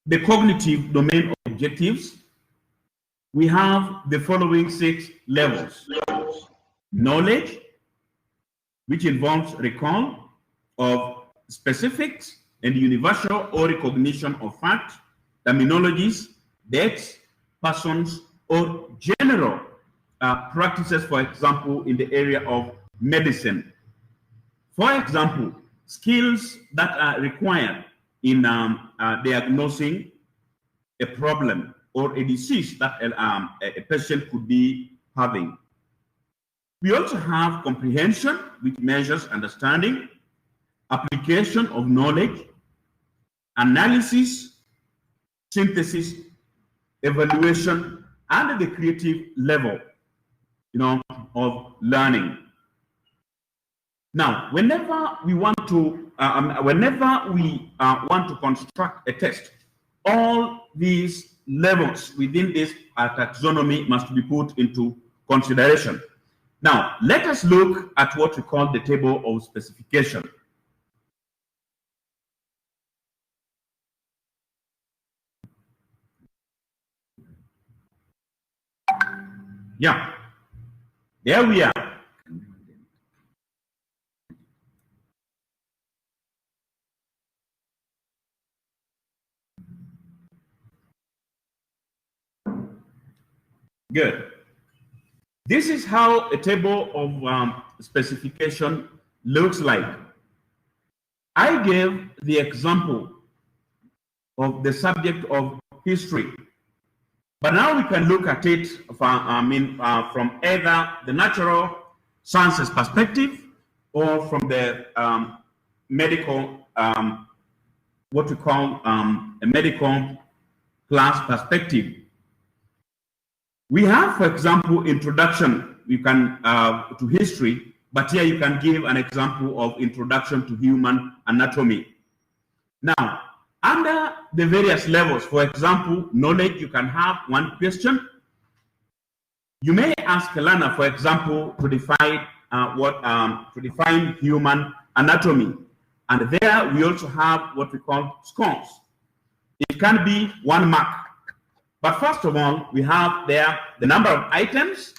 the cognitive domain objectives, we have the following 6 levels. Knowledge, which involves recall of specifics and universal or recognition of facts, terminologies, dates, persons, or general practices, for example, in the area of medicine. For example, skills that are required in diagnosing a problem or a disease that a patient could be having. We also have comprehension, which measures understanding, application of knowledge, analysis, synthesis, evaluation, and the creative level, of learning. Now, whenever we want to construct a test, all these levels within this taxonomy must be put into consideration. Now, let us look at what we call the table of specification. Yeah, there we are. Good. This is how a table of specification looks like. I gave the example of the subject of history, but now we can look at it from either the natural sciences perspective or from the medical, what we call a medical class perspective. We have, for example, introduction, you can to history, but here you can give an example of introduction to human anatomy. Now, under the various levels, for example, knowledge, you can have one question. You may ask a learner, for example, to define human anatomy, and there we also have what we call scores. It can be 1 mark. But first of all, we have there the number of items,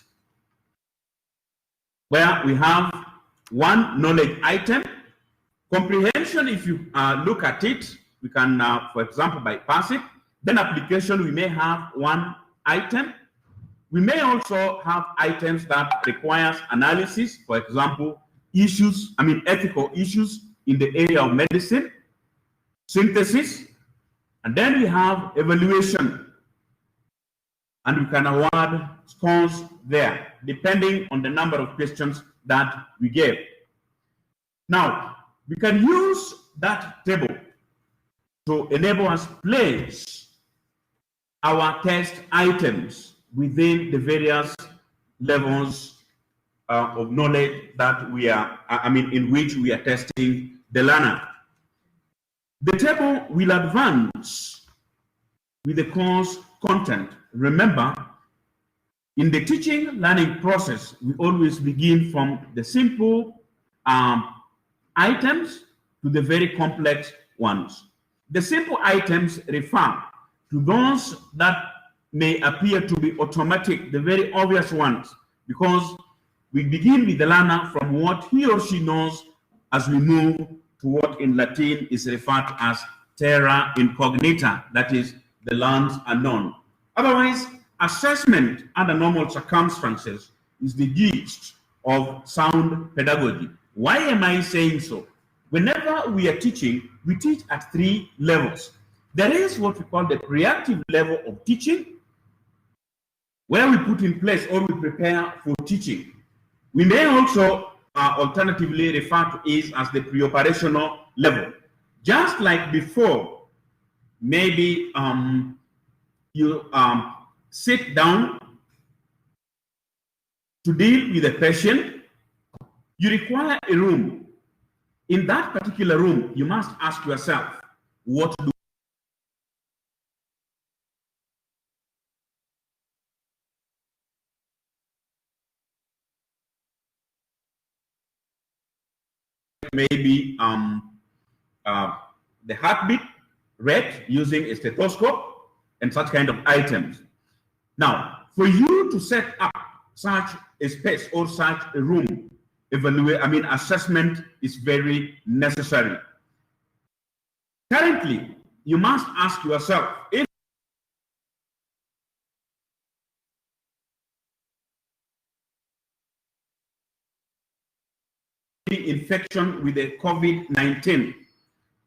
where we have 1 knowledge item. Comprehension, if you look at it, we can, for example, bypass it. Then application, we may have 1 item. We may also have items that requires analysis, for example, ethical issues in the area of medicine, synthesis, and then we have evaluation. And we can award scores there, depending on the number of questions that we gave. Now, we can use that table to enable us to place our test items within the various levels of knowledge that we are, in which we are testing the learner. The table will advance with the course content. Remember, in the teaching learning process, we always begin from the simple items to the very complex ones. The simple items refer to those that may appear to be automatic, the very obvious ones, because we begin with the learner from what he or she knows as we move to what in Latin is referred to as terra incognita, that is, the lands unknown. Otherwise, assessment under normal circumstances is the gist of sound pedagogy. Why am I saying so? Whenever we are teaching, we teach at 3 levels. There is what we call the reactive level of teaching, where we put in place or we prepare for teaching. We may also alternatively refer to it as the pre-operational level. Just like before, maybe you sit down to deal with a patient, you require a room. In that particular room, you must ask yourself, what do maybe the heartbeat rate using a stethoscope and such kind of items. Now, for you to set up such a space or such a room, assessment is very necessary. Currently, you must ask yourself, if infection with the COVID-19,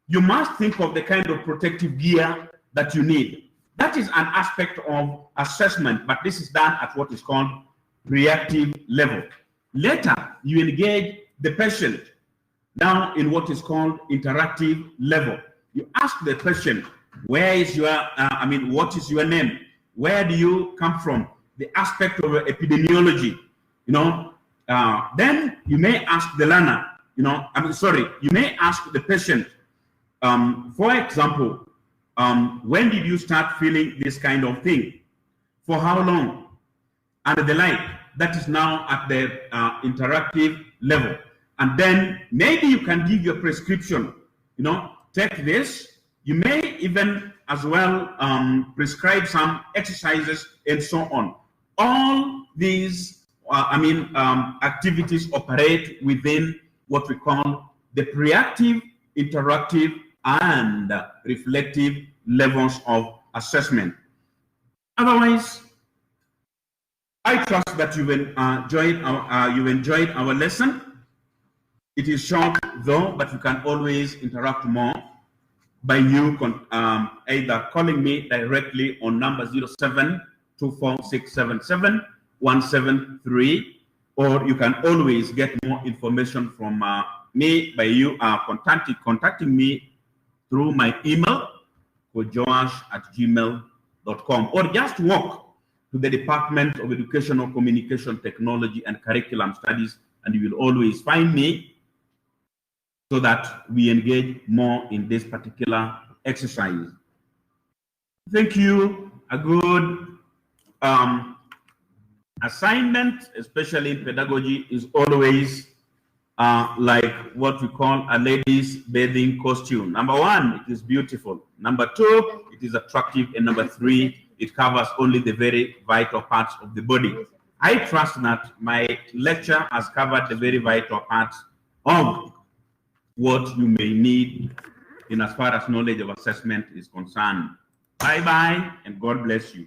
you must think of the kind of protective gear that you need. That is an aspect of assessment, but this is done at what is called reactive level. Later, you engage the patient now in what is called interactive level. You ask the patient, where is your, what is your name? Where do you come from? The aspect of epidemiology, then you may ask the learner, you may ask the patient, for example, when did you start feeling this kind of thing? For how long? And the like. That is now at the interactive level. And then maybe you can give your prescription, take this. You may even as well prescribe some exercises and so on. All these, activities operate within what we call the reactive, interactive, and reflective levels of assessment. Otherwise, I trust that you've enjoyed our lesson. It is short though, but you can always interact more by you either calling me directly on number 0724677173, or you can always get more information from me by you contacting me through my email, kojoash@gmail.com, or just walk to the Department of Educational Communication Technology and Curriculum Studies, and you will always find me, so that we engage more in this particular exercise. Thank you. A good assignment, especially in pedagogy, is always like what we call a lady's bathing costume. Number 1, it is beautiful. Number 2, it is attractive. And number 3, it covers only the very vital parts of the body. I trust that my lecture has covered the very vital parts of what you may need in as far as knowledge of assessment is concerned. Bye-bye, and God bless you.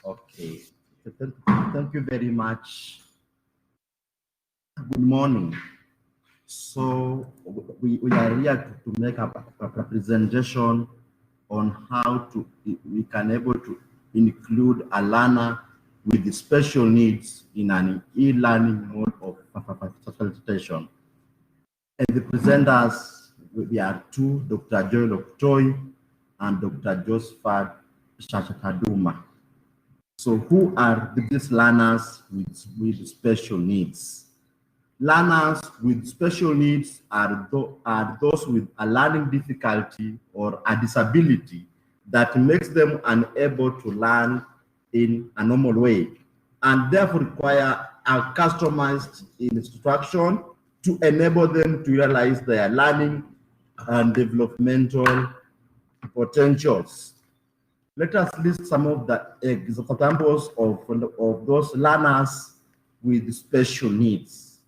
Okay. Thank you very much. Good morning. So we are here to make a presentation on how we can able to include a learner with the special needs in an e-learning mode of facilitation. And the presenters, we are 2, Dr. Joel Oktoy and Dr. Josephat Shachakaduma. So who are these learners with special needs? Learners with special needs are those with a learning difficulty or a disability that makes them unable to learn in a normal way, and therefore require a customized instruction to enable them to realize their learning and developmental potentials. Let us list some of the examples of those learners with special needs.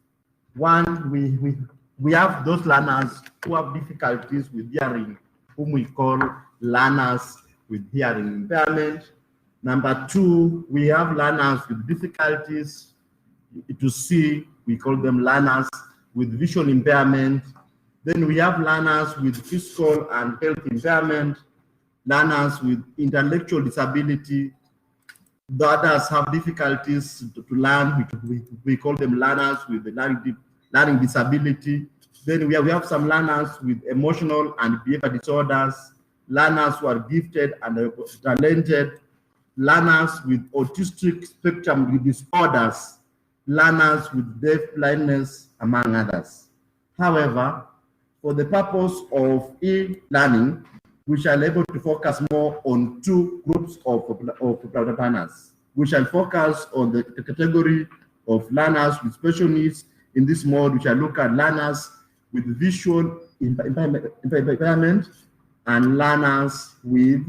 One, we have those learners who have difficulties with hearing, whom we call learners with hearing impairment. Number two, we have learners with difficulties to see, we call them learners with visual impairment. Then we have learners with physical and health impairment, learners with intellectual disability. The others have difficulties to learn. We call them learners with learning disability. Then we have some learners with emotional and behavior disorders, learners who are gifted and talented, learners with autistic spectrum disorders, learners with deaf blindness, among others. However, for the purpose of e-learning, we shall be able to focus more on two groups of learners. We shall focus on the category of learners with special needs. In this mode, we shall look at learners with visual impairment and learners with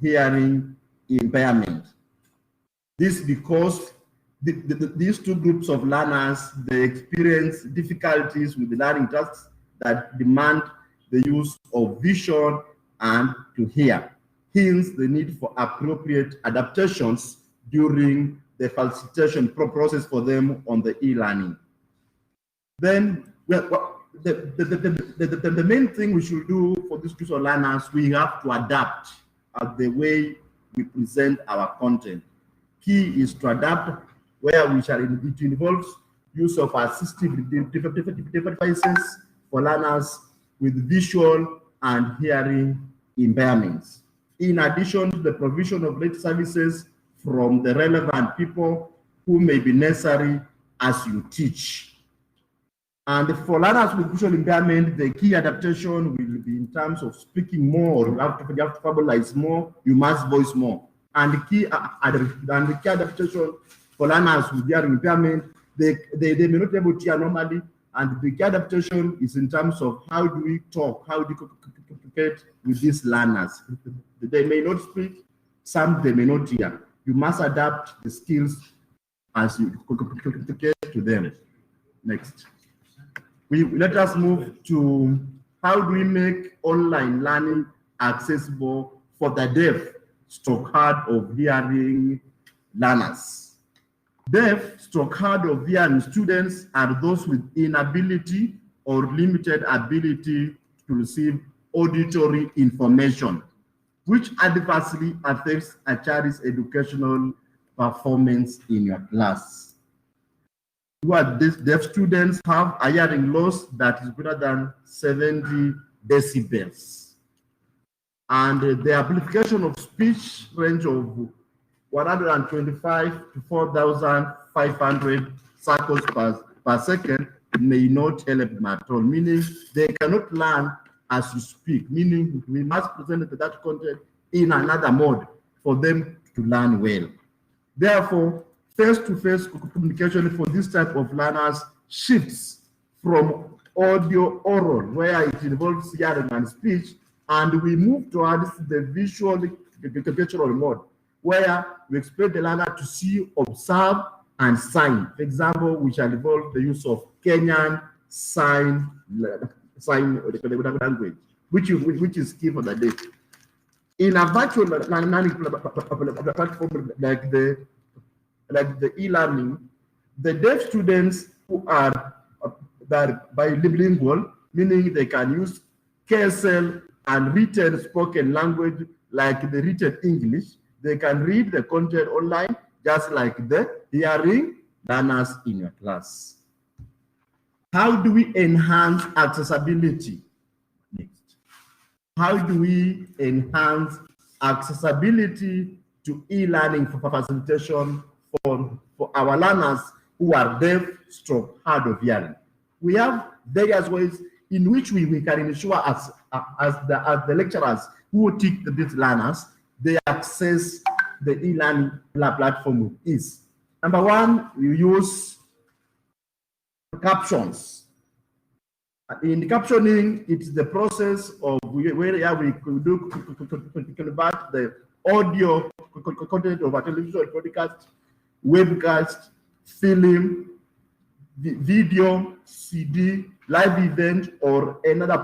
hearing impairment. This because these two groups of learners, they experience difficulties with the learning tasks that demand the use of vision and to hear. Hence, the need for appropriate adaptations during the facilitation process for them on the e-learning. Then, the main thing we should do for these groups of learners, we have to adapt the way we present our content. Key is to adapt where it involves use of assistive devices for learners with visual and hearing impairments. In addition to the provision of related services from the relevant people who may be necessary as you teach. And for learners with visual impairment, the key adaptation will be in terms of speaking more. You have to verbalize more, you must voice more. And the key adaptation for learners with hearing impairment, they may not be able to hear normally, and the key adaptation is in terms of how do we talk, how do we communicate with these learners. They may not speak, some they may not hear. You must adapt the skills as you communicate to them. Next. Let us move to how do we make online learning accessible for the deaf, hard of hearing learners. Deaf, hard of hearing students are those with inability or limited ability to receive auditory information, which adversely affects a child's educational performance in your class. These deaf students have a hearing loss that is greater than 70 decibels. And the amplification of speech range of 125 to 4,500 cycles per second may not help them at all, meaning they cannot learn as you speak, meaning we must present that content in another mode for them to learn well. Therefore, face-to-face communication for this type of learners shifts from audio oral, where it involves hearing and speech, and we move towards the visual mode, where we expect the learner to see, observe, and sign. For example, we shall involve the use of Kenyan sign language, which is key for the deaf. In a virtual learning platform like the e-learning, the deaf students who are bilingual, meaning they can use KSL and written spoken language like the written English, they can read the content online just like the hearing learners in your class. How do we enhance accessibility? Next. How do we enhance accessibility to e-learning for facilitation for our learners who are deaf, stroke, hard of hearing. We have various ways in which we can ensure as the lecturers who teach these learners, they access the e-learning platform with ease. Number one, we use captions. In captioning, it's the process of where we could convert the audio content of a television podcast, webcast, film, video, CD, live event, or another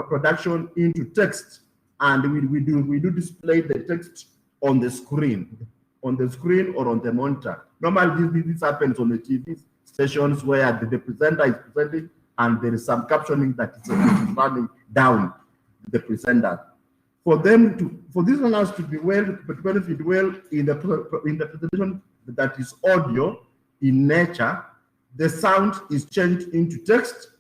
production into text, and we do display the text on the screen or on the monitor. Normally, this happens on the TV stations where the presenter is presenting, and there is some captioning that is running down the presenter. For these learners to benefit well in the presentation that is audio in nature, the sound is changed into text,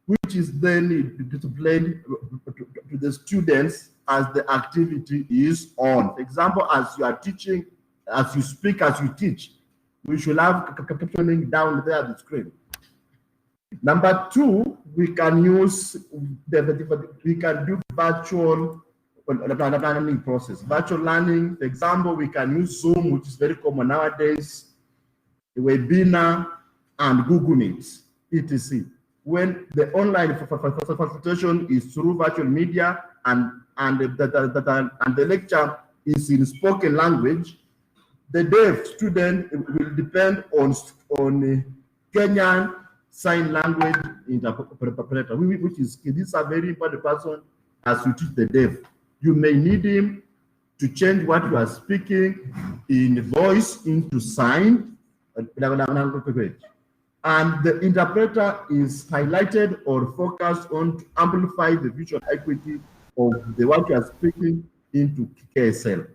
which is then displayed to the students as the activity is on. For example, as you are teaching, as you speak, as you teach, we should have captioning down there on the screen. Number two, we can use we can do virtual learning process. Virtual learning, for example, we can use Zoom, which is very common nowadays, webinar, and Google Meet, etc. When the online facilitation is through virtual media and the lecture is in spoken language, the deaf student will depend on Kenyan Sign Language interpreter, which is this is a very important person as you teach the deaf. You may need him to change what you are speaking in voice into sign language. And the interpreter is highlighted or focused on to amplify the visual acuity of the what you are speaking into KSL.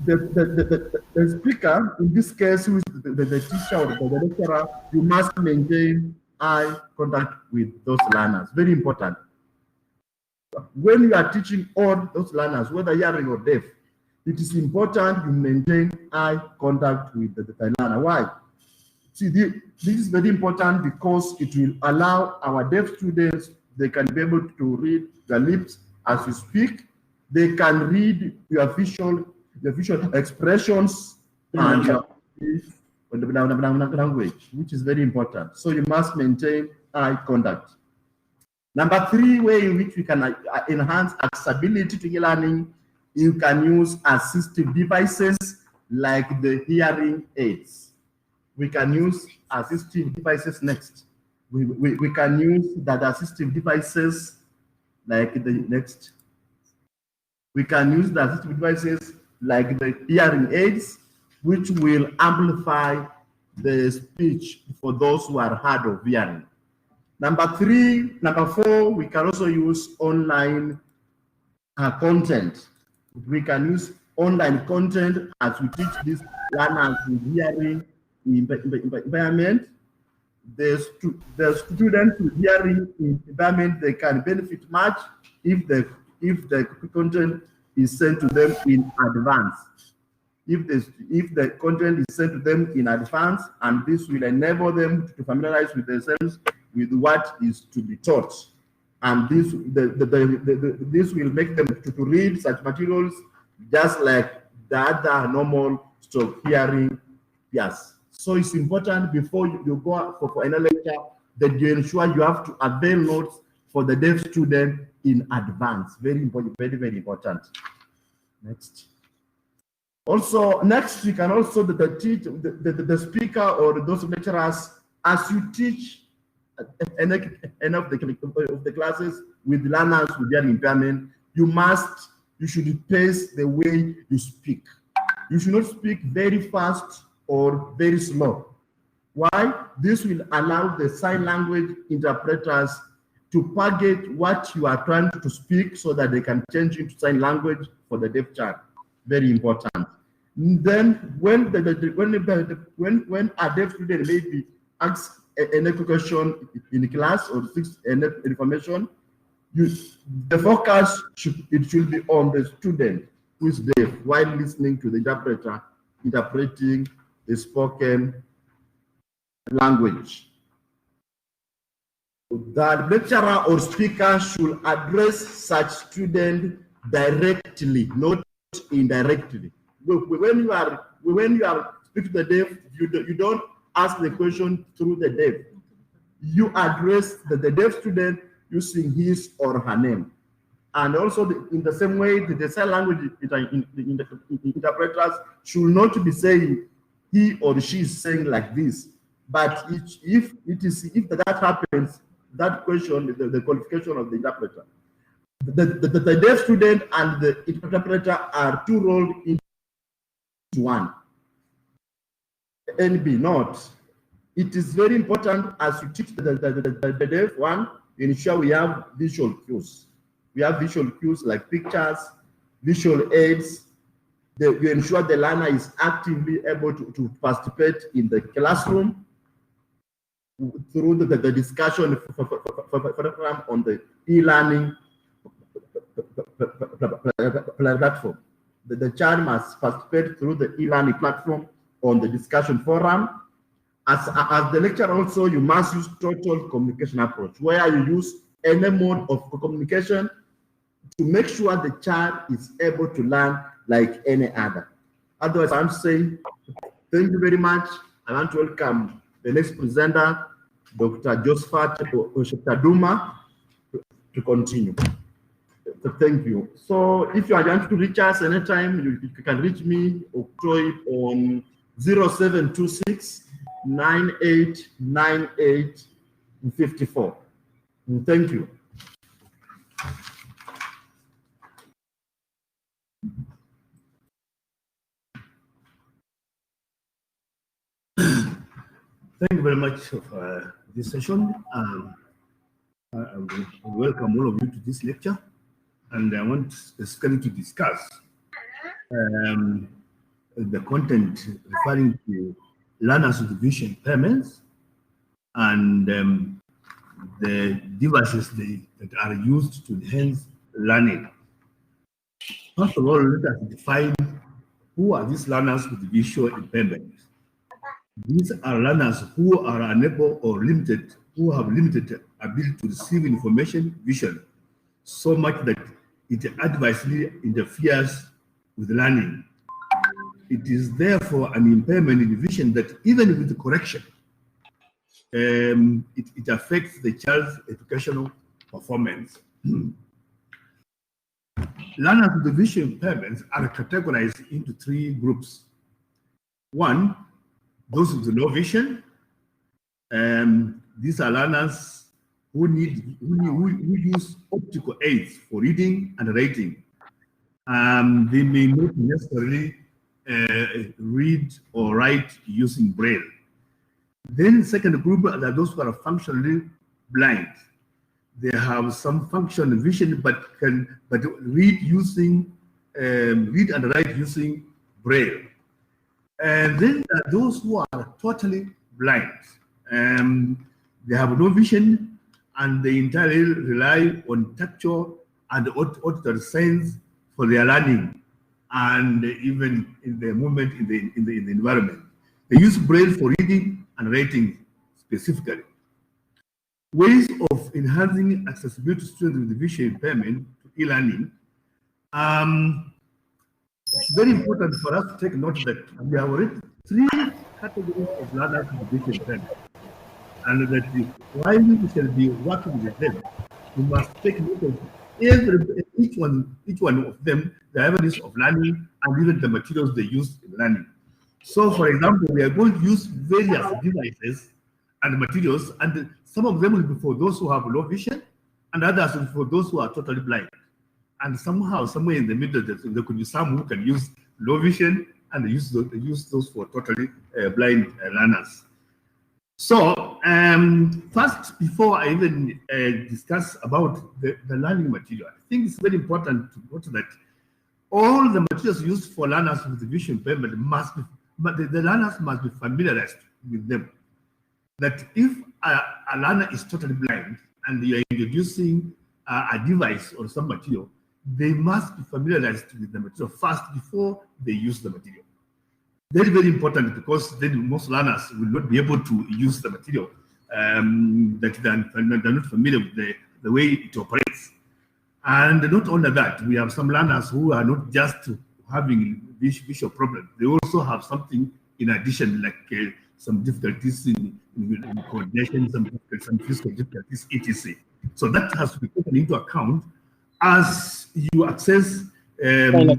The speaker, in this case, who is the teacher or the lecturer, you must maintain eye contact with those learners. Very important. When you are teaching all those learners, whether hearing or deaf, it is important you maintain eye contact with the learner. Why? See, this is very important because it will allow our deaf students, they can be able to read your lips as you speak. They can read your visual expressions and your language, which is very important. So you must maintain eye contact. Number three way in which we can enhance accessibility to e-learning, you can use assistive devices like the hearing aids. We can use assistive devices next. We can use that assistive devices like the next. We can use the assistive devices like the hearing aids, which will amplify the speech for those who are hard of hearing. Number four, we can also use online content. We can use online content as we teach these learners with hearing impairment. The students with hearing impairment, they can benefit much if the content is sent to them in advance. If the content is sent to them in advance, and this will enable them to familiarize with themselves with what is to be taught, and this will make them to read such materials just like the other normal hearing peers. So it's important before you go for another lecture that you ensure you have to avail notes for the deaf student in advance. Very important, very, very important. Next. Also, next we can also the speaker or those lecturers, as you teach any of the classes with learners with hearing impairment, you should pace the way you speak. You should not speak very fast or very slow. Why? This will allow the sign language interpreters to target what you are trying to speak so that they can change into sign language for the deaf child. Very important. Then when a deaf student maybe asks an question in class or seeks information, the focus should be on the student who is deaf while listening to the interpreter interpreting the spoken language. The lecturer or speaker should address such student directly, not indirectly. When you are speaking to the deaf, you don't ask the question through the deaf. You address the deaf student using his or her name. And also, in the same way, the sign language interpreters should not be saying he or she is saying like this. But if that happens, that question, the qualification of the interpreter. The deaf student and the interpreter are two rolled into one. NB, not. It is very important as you teach the deaf one, ensure we have visual cues. We have visual cues like pictures, visual aids. You ensure the learner is actively able to participate in the classroom through the discussion program on the e-learning platform. The child must participate through the e-learning platform on the discussion forum. As the lecturer also, you must use total communication approach, where you use any mode of communication to make sure the child is able to learn like any other. Otherwise, I'm saying thank you very much. I want to welcome the next presenter, Dr. Josephat Oshetaduma, to continue. So thank you. So if you are going to reach us anytime, you can reach me or Troy on 0726 989854. Thank you. Thank you very much for this session. I welcome all of you to this lecture, and I want specifically to discuss the content referring to learners with vision impairments and the devices that are used to enhance learning. First of all, let us define who are these learners with visual impairments. These are learners who are unable or limited, who have limited ability to receive information visually, so much that it adversely interferes with learning. It is therefore an impairment in vision that even with the correction, it affects the child's educational performance. Learners with vision impairments are categorized into three groups. One, those with low vision. These are learners who use optical aids for reading and writing. They may not necessarily read or write using Braille. Then the second group are those who are functionally blind. They have some functional vision, but read and write using Braille. And then there are those who are totally blind. They have no vision, and they entirely rely on tactile and auditory signs for their learning, and even in the movement in the environment. They use Braille for reading and writing specifically. Ways of enhancing accessibility to students with visual impairment to e-learning. It's very important for us to take note that we have already three categories of learners with visual impairment, and that while we shall be working with them, we must take note of each one of them, the evidence of learning, and even the materials they use in learning. So, for example, we are going to use various devices and materials, and some of them will be for those who have low vision, and others will be for those who are totally blind. And somehow, somewhere in the middle, there could be some who can use low vision and use those for totally blind learners. So, first, before I even discuss about the learning material, I think it's very important to note that all the materials used for learners with visual impairment the learners must be familiarized with them. That if a learner is totally blind and you are introducing a device or some material, they must be familiarized with the material first before they use the material. Very, very important, because then most learners will not be able to use the material that they're not familiar with the way it operates. And not only that, we have some learners who are not just having visual problems. They also have something in addition, like some difficulties in coordination, some physical difficulties, etc. So that has to be taken into account as you access the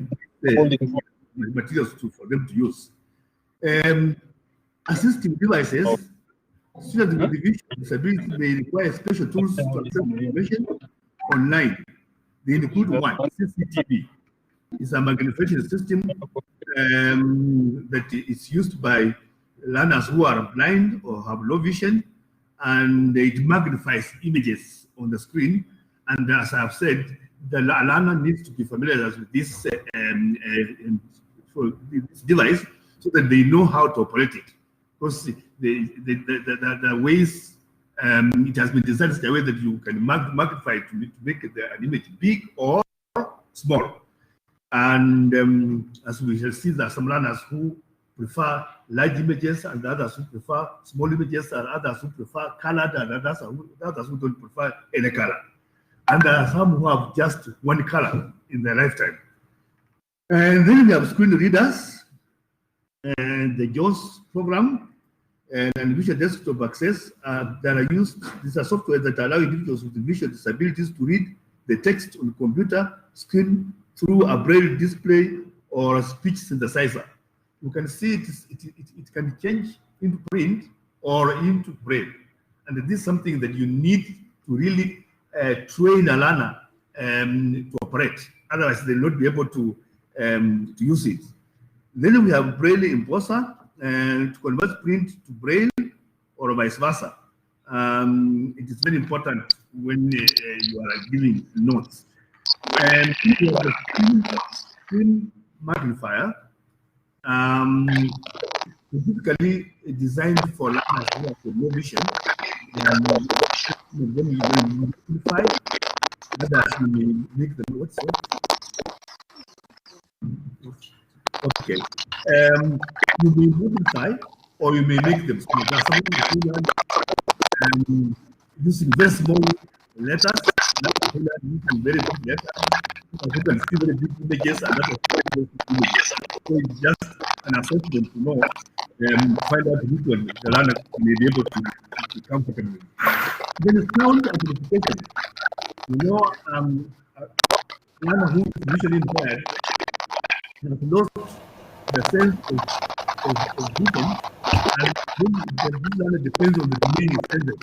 materials for them to use. Assistive devices, students with visual disability may require special tools to access information online. They include one, CCTV. It's a magnification system that is used by learners who are blind or have low vision, and it magnifies images on the screen. And as I've said, the learner needs to be familiar with this device so that they know how to operate it. Because the ways it has been designed in a way that you can magnify it to make an image big or small. And as we shall see, there are some learners who prefer large images, and others who prefer small images, and others who prefer colored, and others who don't prefer any color. And there are some who have just one color in their lifetime. And then we have screen readers, and the JAWS program, and visual desktop access that are used. These are software that allow individuals with visual disabilities to read the text on computer screen through a braille display or a speech synthesizer. You can see it can change into print or into braille. And this is something that you need to really train a learner to operate. Otherwise, they'll not be able to use it. Then we have braille imposter, and to convert print to braille or vice versa. It is very important when you are giving notes. And we have the screen magnifier, typically designed for learners who have low vision. Then you will magnify, others you may make the notes. Okay. You may modify or you may make them small. There are some using very small letters, using very big letters. You can see very big images and that is images. So it's just an assessment to know, find out which one the learner may be able to be comfortable with. Then it's sound amplification. You know, a learner who is visually impaired has lost the sense of vision, and this learner depends on the domain senses.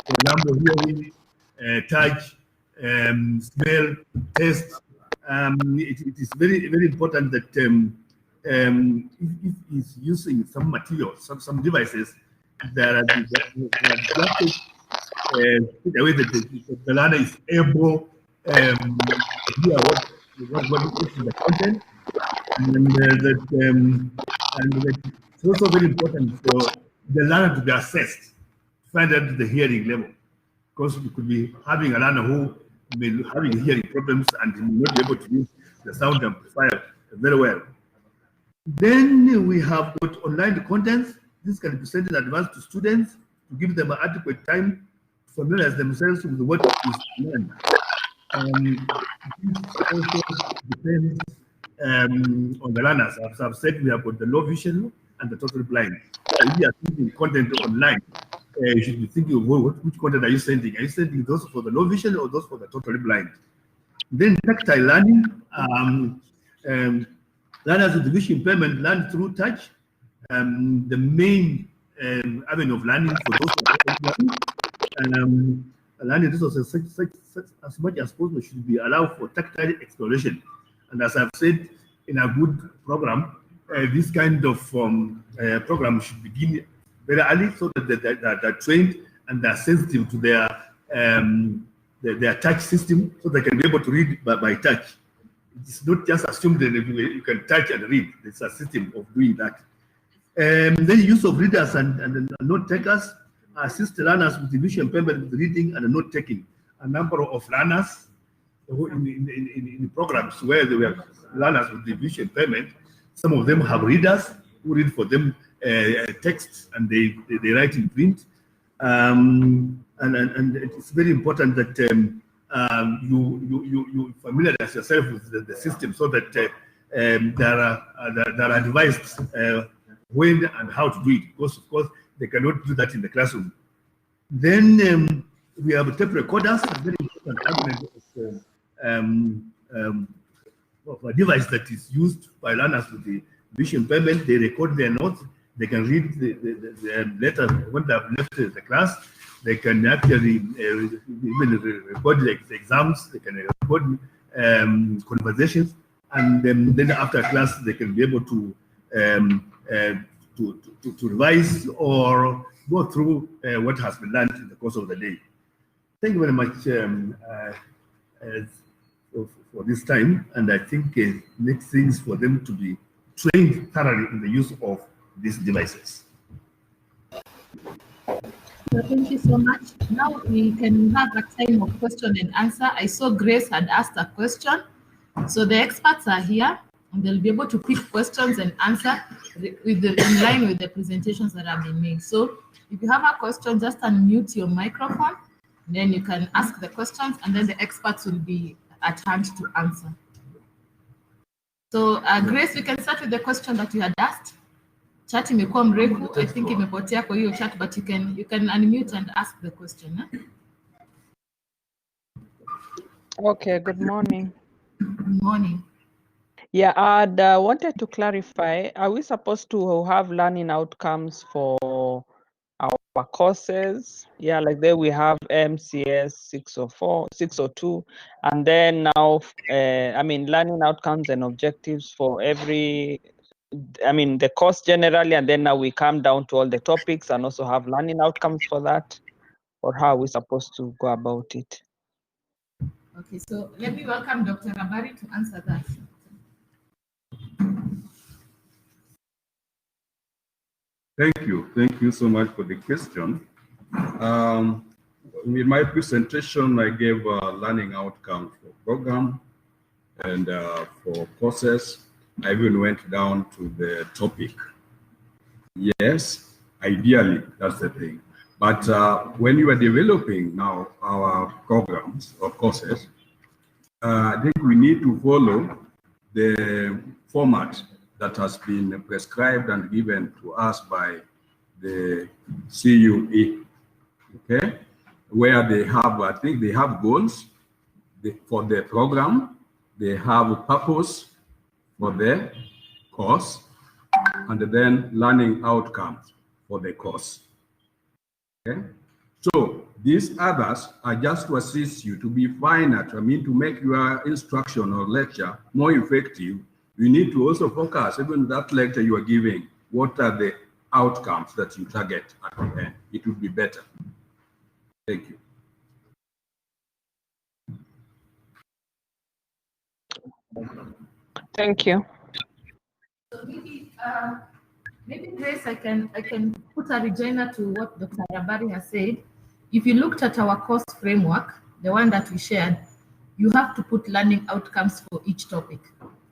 For example, hearing, touch, smell, taste. It is very, very important that if he's using some materials, some devices that are adapted in a way that the learner is able to hear what is the content. And that it's also very important for the learner to be assessed, to find out the hearing level, because we could be having a learner who may be having hearing problems and will not be able to use the sound amplifier very well. Then we have got online contents. This can be sent in advance to students to give them adequate time to familiarize themselves with what is learned. This also depends on the learners. As I've said, we have got the low vision and the totally blind. So if you are sending content online, you should be thinking of which content are you sending? Are you sending those for the low vision or those for the totally blind? Then tactile learning. Learners with vision impairment learn through touch. The main avenue of learning for those who are learning. Learning resources as much as possible should be allowed for tactile exploration. And as I've said, in a good program, this kind of program should begin very early so that they're trained and they're sensitive to their touch system, so they can be able to read by touch. It's not just assumed that you can touch and read. There's a system of doing that. The use of readers and note takers assist learners with vision impairment with reading and note taking. A number of learners in programs where they were learners with the vision impairment. Some of them have readers who read for them text, and they write in print. And it's very important that you familiarize yourself with the system, so that there are advised when and how to do it. Because of course they cannot do that in the classroom. Then we have tape recorders, a very important element of a device that is used by learners with the vision impairment. They record their notes. They can read the letter when they have left the class. They can actually even record the exams. They can record conversations, and then after class they can be able to revise or go through what has been learned in the course of the day. Thank you very much for this time, and I think next thing is for them to be trained thoroughly in the use of these devices. So thank you so much. Now we can have a time of question and answer. I saw Grace had asked a question. So the experts are here, and they'll be able to pick questions and answer in line with the presentations that have been made. So if you have a question, just unmute your microphone, then you can ask the questions, and then the experts will be at hand to answer. So Grace, we can start with the question that you had asked. Chat imekuwa mrefu, I think imepotea kwa hiyo chat, but you can unmute and ask the question. Eh? Okay, good morning. Good morning. Yeah, I'd wanted to clarify, are we supposed to have learning outcomes for our courses? Yeah, like there we have MCS 604, 602, and then now, I mean, learning outcomes and objectives for every, I mean, the course generally, and then now we come down to all the topics and also have learning outcomes for that, or how are we supposed to go about it? Okay, so let me welcome Dr. Rabari to answer that. Thank you so much for the question. In my presentation, I gave learning outcomes for program and for courses. I even went down to the topic. Yes, ideally, that's the thing. But when you are developing now our programs or courses, I think we need to follow the format that has been prescribed and given to us by the CUE, okay? Where they have, I think they have goals for the program, they have a purpose for the course, and then learning outcomes for the course, okay? So these others are just to assist you to be finer, I mean, to make your instruction or lecture more effective. You need to also focus, even that lecture you are giving, what are the outcomes that you target at the end? It would be better. Thank you. Thank you. So maybe Grace, I can put a rejoinder to what Dr. Rabari has said. If you looked at our course framework, the one that we shared, you have to put learning outcomes for each topic.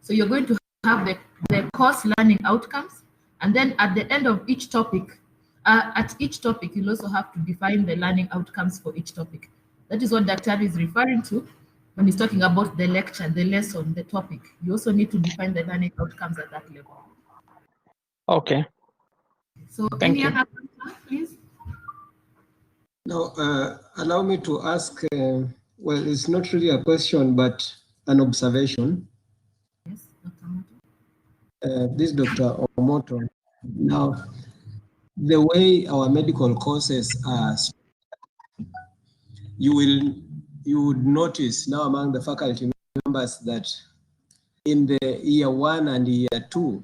So you're going to have the course learning outcomes, and then at the end of each topic, you'll also have to define the learning outcomes for each topic. That is what Dr. is referring to when he's talking about the lecture, the lesson, the topic. You also need to define the learning outcomes at that level. Okay. So any other questions, please? Now, allow me to ask, well, it's not really a question, but an observation. Yes, Dr. Moto. This is Dr. Omoto. Now, the way our medical courses are, you would notice now among the faculty members that in the year 1 and year 2,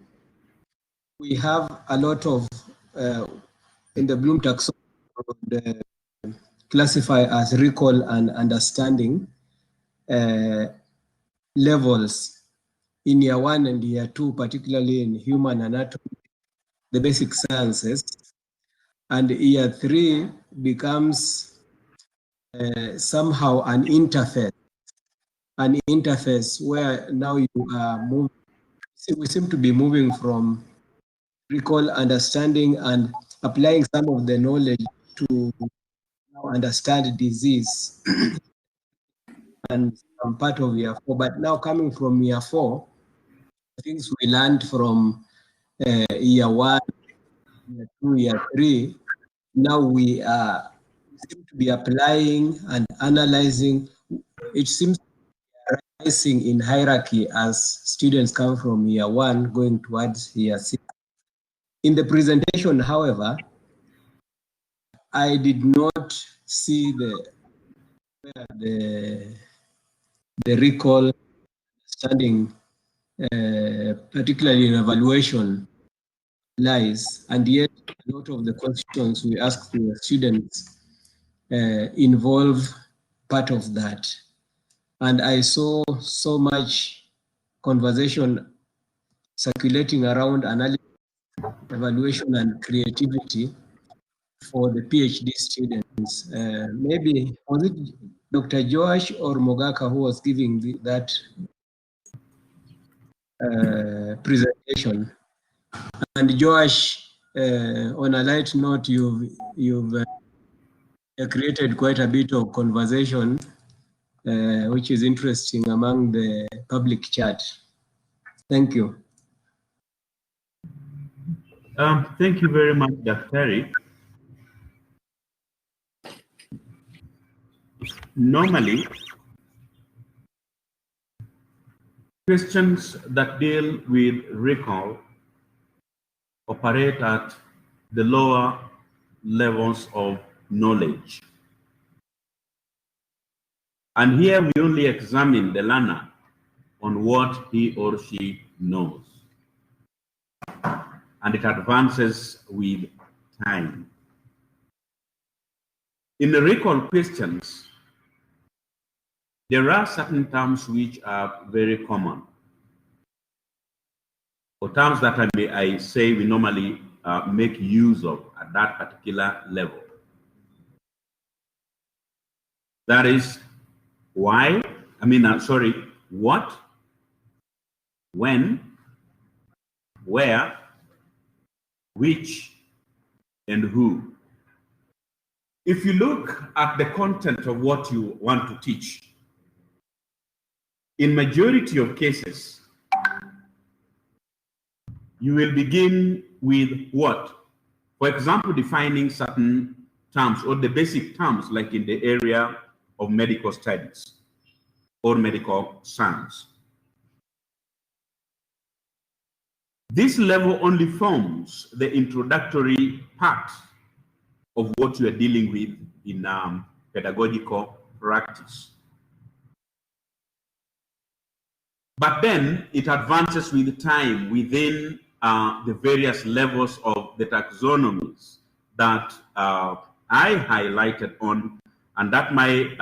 we have a lot of, in the Bloom taxonomy, classify as recall and understanding levels in year 1 and year 2, particularly in human anatomy, the basic sciences, and year 3 becomes somehow an interface an interface where now you are moving. We seem to be moving from recall, understanding, and applying some of the knowledge to now understand disease and some part of year 4. But now coming from year 4, things we learned from year 1, year 2, year 3, now we seem to be applying and analyzing. It seems rising in hierarchy as students come from year 1 going towards year 6. In the presentation, however, I did not see the recall understanding, particularly in evaluation, lies, and yet a lot of the questions we ask to the students involve part of that. And I saw so much conversation circulating around analysis, evaluation, and creativity for the PhD students. Maybe was it Dr. Joash or Mogaka who was giving that presentation? And Joash, on a light note, you've created quite a bit of conversation, which is interesting among the public chat. Thank you. Thank you very much, Dr. Normally, questions that deal with recall operate at the lower levels of knowledge. And here we only examine the learner on what he or she knows. And it advances with time. In the recall questions, there are certain terms which are very common, or terms that I say we normally make use of at that particular level. That is what, when, where, which, and who. If you look at the content of what you want to teach, in majority of cases, you will begin with what? For example, defining certain terms or the basic terms, like in the area of medical studies or medical science. This level only forms the introductory part of what you are dealing with in pedagogical practice. But then it advances with time within the various levels of the taxonomies that I highlighted on, and that my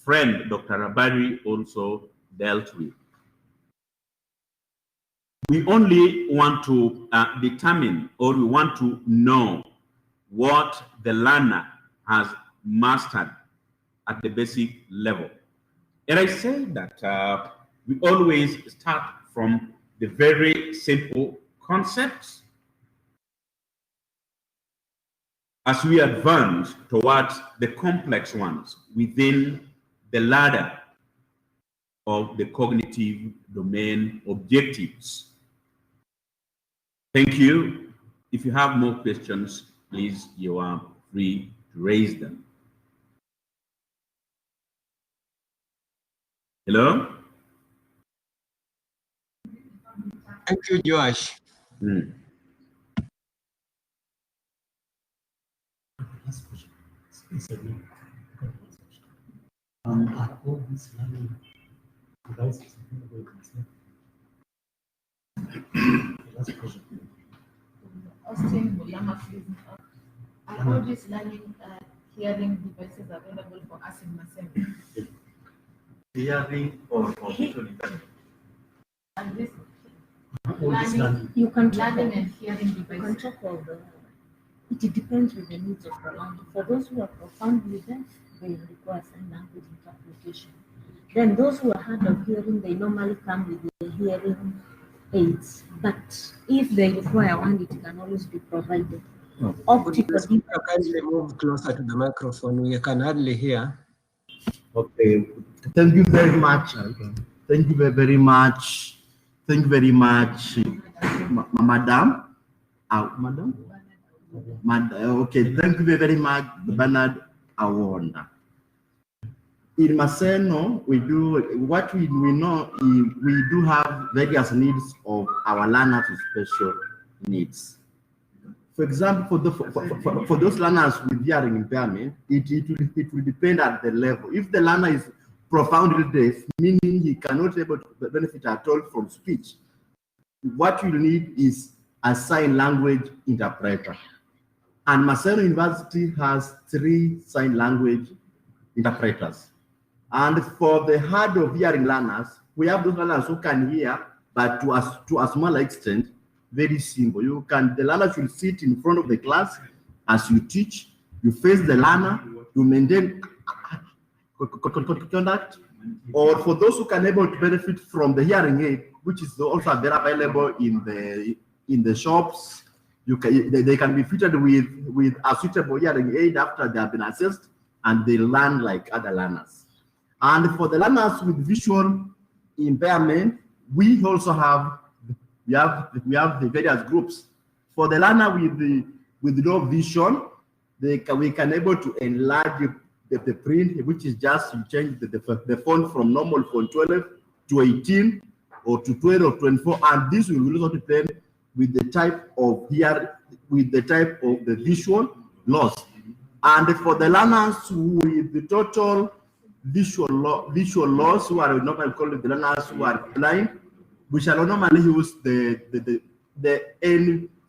friend Dr. Rabari also dealt with. We only want to determine, or we want to know what the learner has mastered at the basic level. And I say that we always start from the very simple concepts as we advance towards the complex ones within the ladder of the cognitive domain objectives. Thank you. If you have more questions, please, you are free to raise them. Hello? Thank you, Joash. Are all these learning devices Last question. Austin Mulama, please. Are all these learning hearing devices available for us in Maseno? Hearing or visually learning? And this Learning. you can learning and hearing devices. It depends on the needs of the learner. For those who are profoundly deaf, they require sign language interpretation. Then those who are hard of hearing, they normally come with the hearing aids. But if they require one, it can always be provided. Optical Speaker, kindly move closer to the microphone. We can hardly hear. Okay, thank you very much. Thank you very much. Thank you very much, Madam. Okay, thank you very much, Bernard Awonda. In Maseno, we do what we know is we do have various needs of our learners with special needs. For example, for those learners with hearing impairment, it will depend at the level. If the learner is profoundly deaf, meaning he cannot able to benefit at all from speech, what you need is a sign language interpreter. And Maseno University has 3 sign language interpreters. And for the hard of hearing learners, we have those learners who can hear, but to a smaller extent, very simple. The learner should sit in front of the class as you teach. You face the learner, you maintain contact. Or for those who can able to benefit from the hearing aid, which is also available in the shops, they can be fitted with a suitable hearing aid after they have been assessed, and they learn like other learners. And for the learners with visual impairment, we also have the various groups. For the learner with low vision, we can able to enlarge the print, which is just you change the font from normal font 12 to 18 or to 12 or 24, and this will also depend with the type of the visual loss. And for the learners with the total visual loss, who are normally called the learners who are blind, we shall normally use the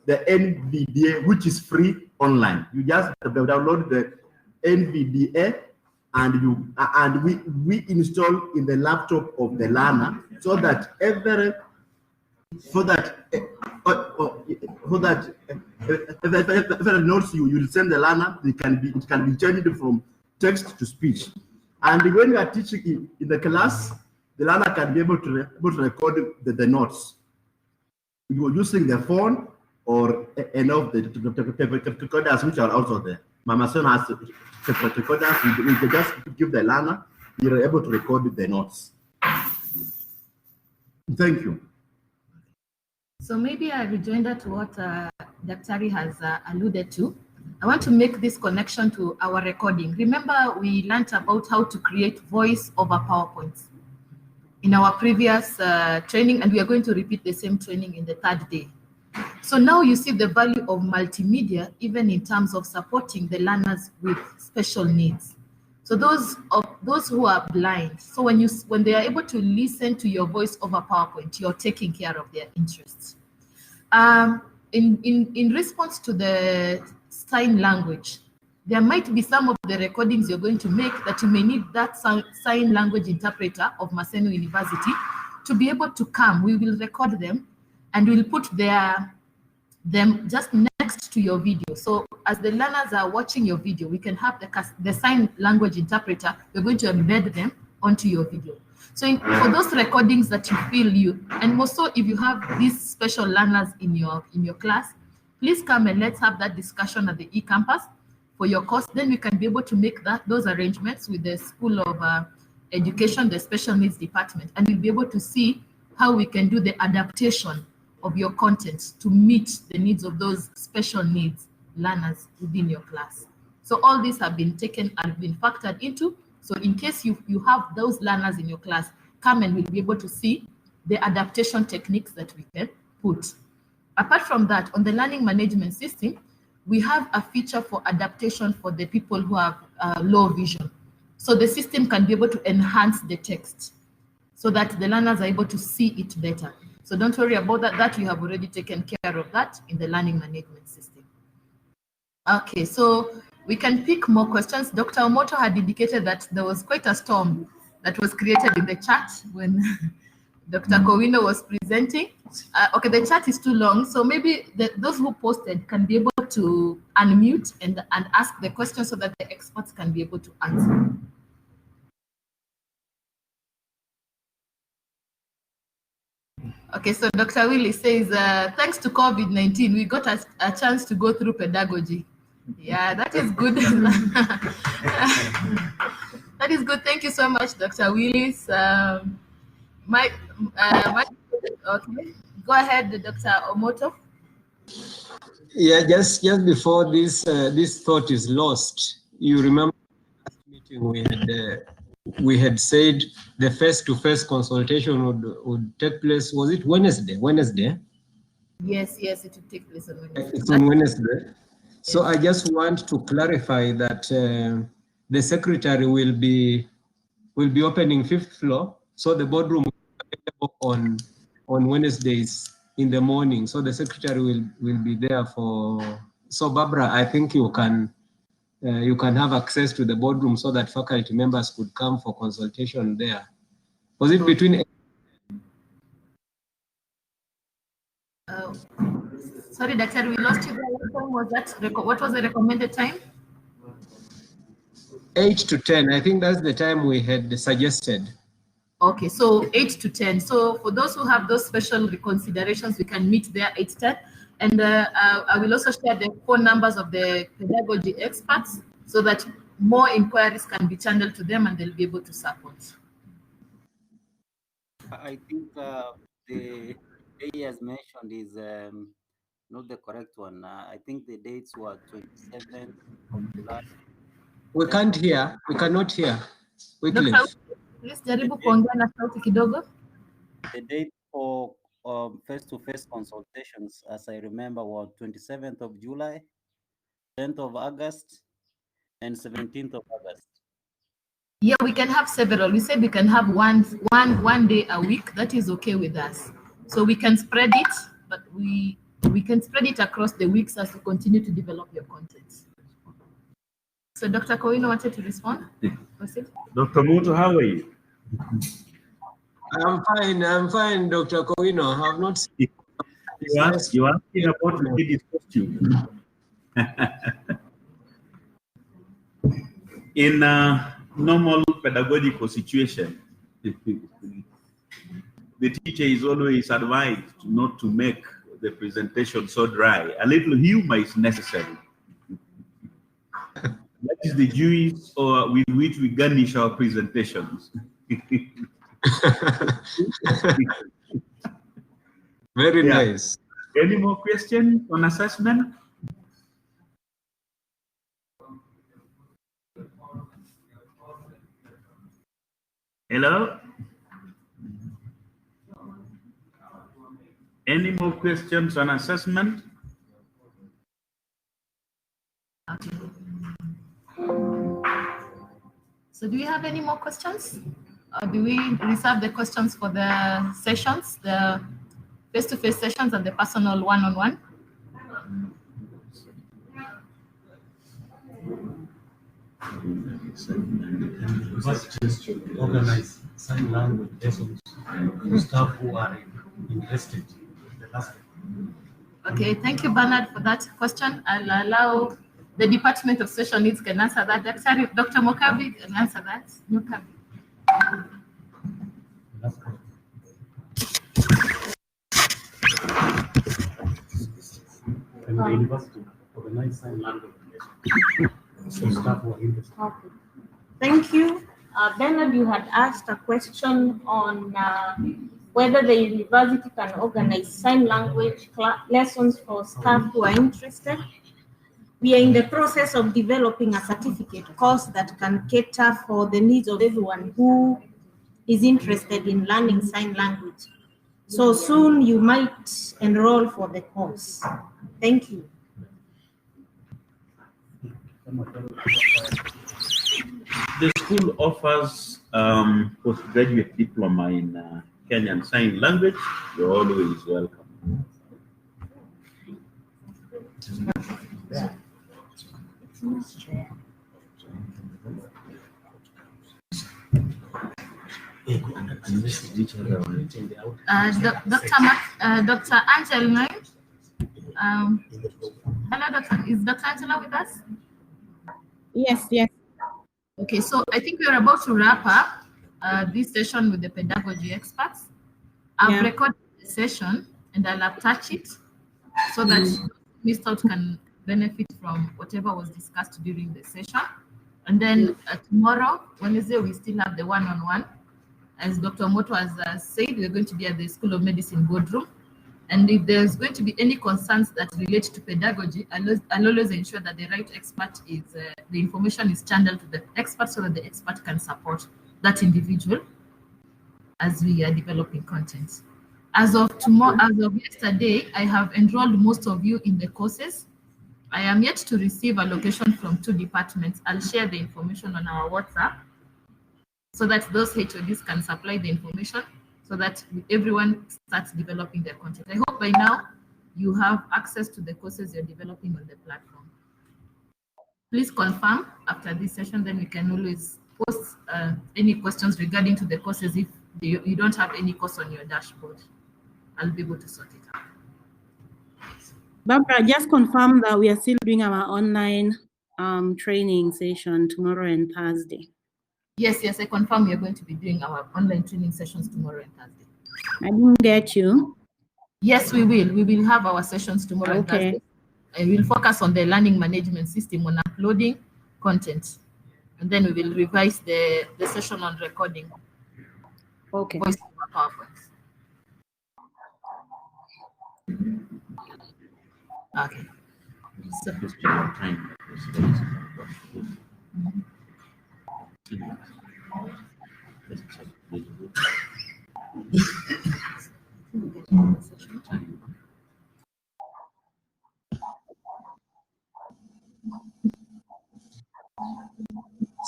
NVDA, which is free online. You just download the NVDA and we install in the laptop of the learner so that every notes you send the learner, it can be changed from text to speech. And when you are teaching in the class, the learner can be able to record the notes. You are using the phone or any of the recorders which are also there. Maseno has recorders. We can just give the learner, you're able to record the notes. Thank you. So maybe a rejoinder to what Dr. has alluded to. I want to make this connection to our recording. Remember, we learned about how to create voice over PowerPoints in our previous training, and we are going to repeat the same training in the 3rd day. So now you see the value of multimedia, even in terms of supporting the learners with special needs. So those who are blind, so when they are able to listen to your voice over PowerPoint, you're taking care of their interests. In response to the sign language, there might be some of the recordings you're going to make that you may need that sign language interpreter of Maseno University to be able to come. We will record them and we'll put them just next to your video. So as the learners are watching your video, we can have the sign language interpreter. We're going to embed them onto your video. So for those recordings that you feel and also if you have these special learners in your class, please come and let's have that discussion at the eCampus for your course. Then we can be able to make those arrangements with the School of Education, the Special Needs Department, and we'll be able to see how we can do the adaptation of your content to meet the needs of those special needs learners within your class. So all these have been taken and been factored into. So in case you have those learners in your class, come and we'll be able to see the adaptation techniques that we can put. Apart from that, on the learning management system, we have a feature for adaptation for the people who have low vision. So the system can be able to enhance the text so that the learners are able to see it better. So don't worry about that. We have already taken care of that in the learning management system. Okay, so we can pick more questions. Dr. Omoto had indicated that there was quite a storm that was created in the chat when Dr. Kowino was presenting. Okay, the chat is too long, so maybe those who posted can be able to unmute and ask the question so that the experts can be able to answer. Okay, so Dr. Willie says, thanks to COVID-19, we got a chance to go through pedagogy. Yeah, that is good. That is good. Thank you so much, Dr. Willis. Okay, go ahead, Dr. Omoto. Yeah, just before this thought is lost, you remember last meeting we had said the face-to-face consultation would take place. Was it Wednesday? Yes, it will take place on Wednesday. It's on Wednesday. So I just want to clarify that the secretary will be opening 5th floor, so the boardroom will be available on Wednesdays in the morning. So the secretary will be there for. So Barbara, I think you can have access to the boardroom so that faculty members could come for consultation there. Was it between? Sorry, Doctor, we lost you there. What time was that? What was the recommended time? 8 to 10. I think that's the time we had suggested. Okay, so 8 to 10. So for those who have those special reconsiderations, we can meet there 8 to 10. And I will also share the phone numbers of the pedagogy experts so that more inquiries can be channeled to them and they'll be able to support. I think the day as mentioned is not the correct one. I think the dates were 27th of July. We can't hear. We cannot hear. Please jaribu kuongea na sauti kidogo. The date for face-to-face consultations, as I remember, were 27th of July, 10th of August, and 17th of August. Yeah, we can have several. We said we can have one day a week. That is okay with us. So we can spread it, but we can spread it across the weeks as we continue to develop your content. So Dr. Kowino wanted to respond. Dr. Muto, how are you? I'm fine, Dr. Kowino. I have not seen you asking about the kid's costume. In a normal pedagogical situation, the teacher is always advised not to make the presentation so dry. A little humor is necessary. That is the juice with which we garnish our presentations. Very nice. Any more questions on assessment? Hello? Any more questions on assessment? So do we have any more questions? Or do we reserve the questions for the sessions, the face-to-face sessions and the personal one-on-one? Organize sign language lessons for staff who are interested in the last. Okay, thank you, Bernard, for that question. I'll allow the Department of Social Needs can answer that. Dr. Mokabi can answer that. Mokabi. And the university organize sign language lessons for staff who are interested. Okay. Thank you. Bernard, you had asked a question on whether the university can organize sign language lessons for staff who are interested. We are in the process of developing a certificate course that can cater for the needs of everyone who is interested in learning sign language. So soon you might enroll for the course. Thank you. The school offers postgraduate diploma in Kenyan Sign Language. You're always welcome. Dr. Angela, hello, Doctor. Is Dr. Angela with us? Yes. Okay, so I think we're about to wrap up this session with the pedagogy experts. I've recorded the session and I'll attach it so that those who missed out can benefit from whatever was discussed during the session. And then tomorrow, Wednesday, we still have the one-on-one. As Dr. Moto has said, we're going to be at the School of Medicine boardroom. And if there's going to be any concerns that relate to pedagogy, I'll always ensure that the right expert is, the information is channeled to the expert so that the expert can support that individual as we are developing content. As of tomorrow, as of yesterday, I have enrolled most of you in the courses. I am yet to receive allocation from 2 departments. I'll share the information on our WhatsApp so that those HODs can supply the information so that everyone starts developing their content. I hope by now you have access to the courses you're developing on the platform. Please confirm after this session, then we can always post any questions regarding to the courses. If you don't have any course on your dashboard, I'll be able to sort it out. Barbara, just confirm that we are still doing our online training session tomorrow and Thursday. Yes, I confirm we are going to be doing our online training sessions tomorrow and Thursday. I didn't get you. Yes, we will. We will have our sessions tomorrow and Thursday. And we'll focus on the learning management system on uploading content. And then we will revise the session on recording. Okay. Voice over PowerPoint. Okay. So,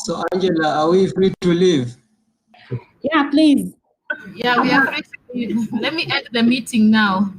So Angela, are we free to leave? Yeah, please. Yeah, we are free to leave. Let me end the meeting now.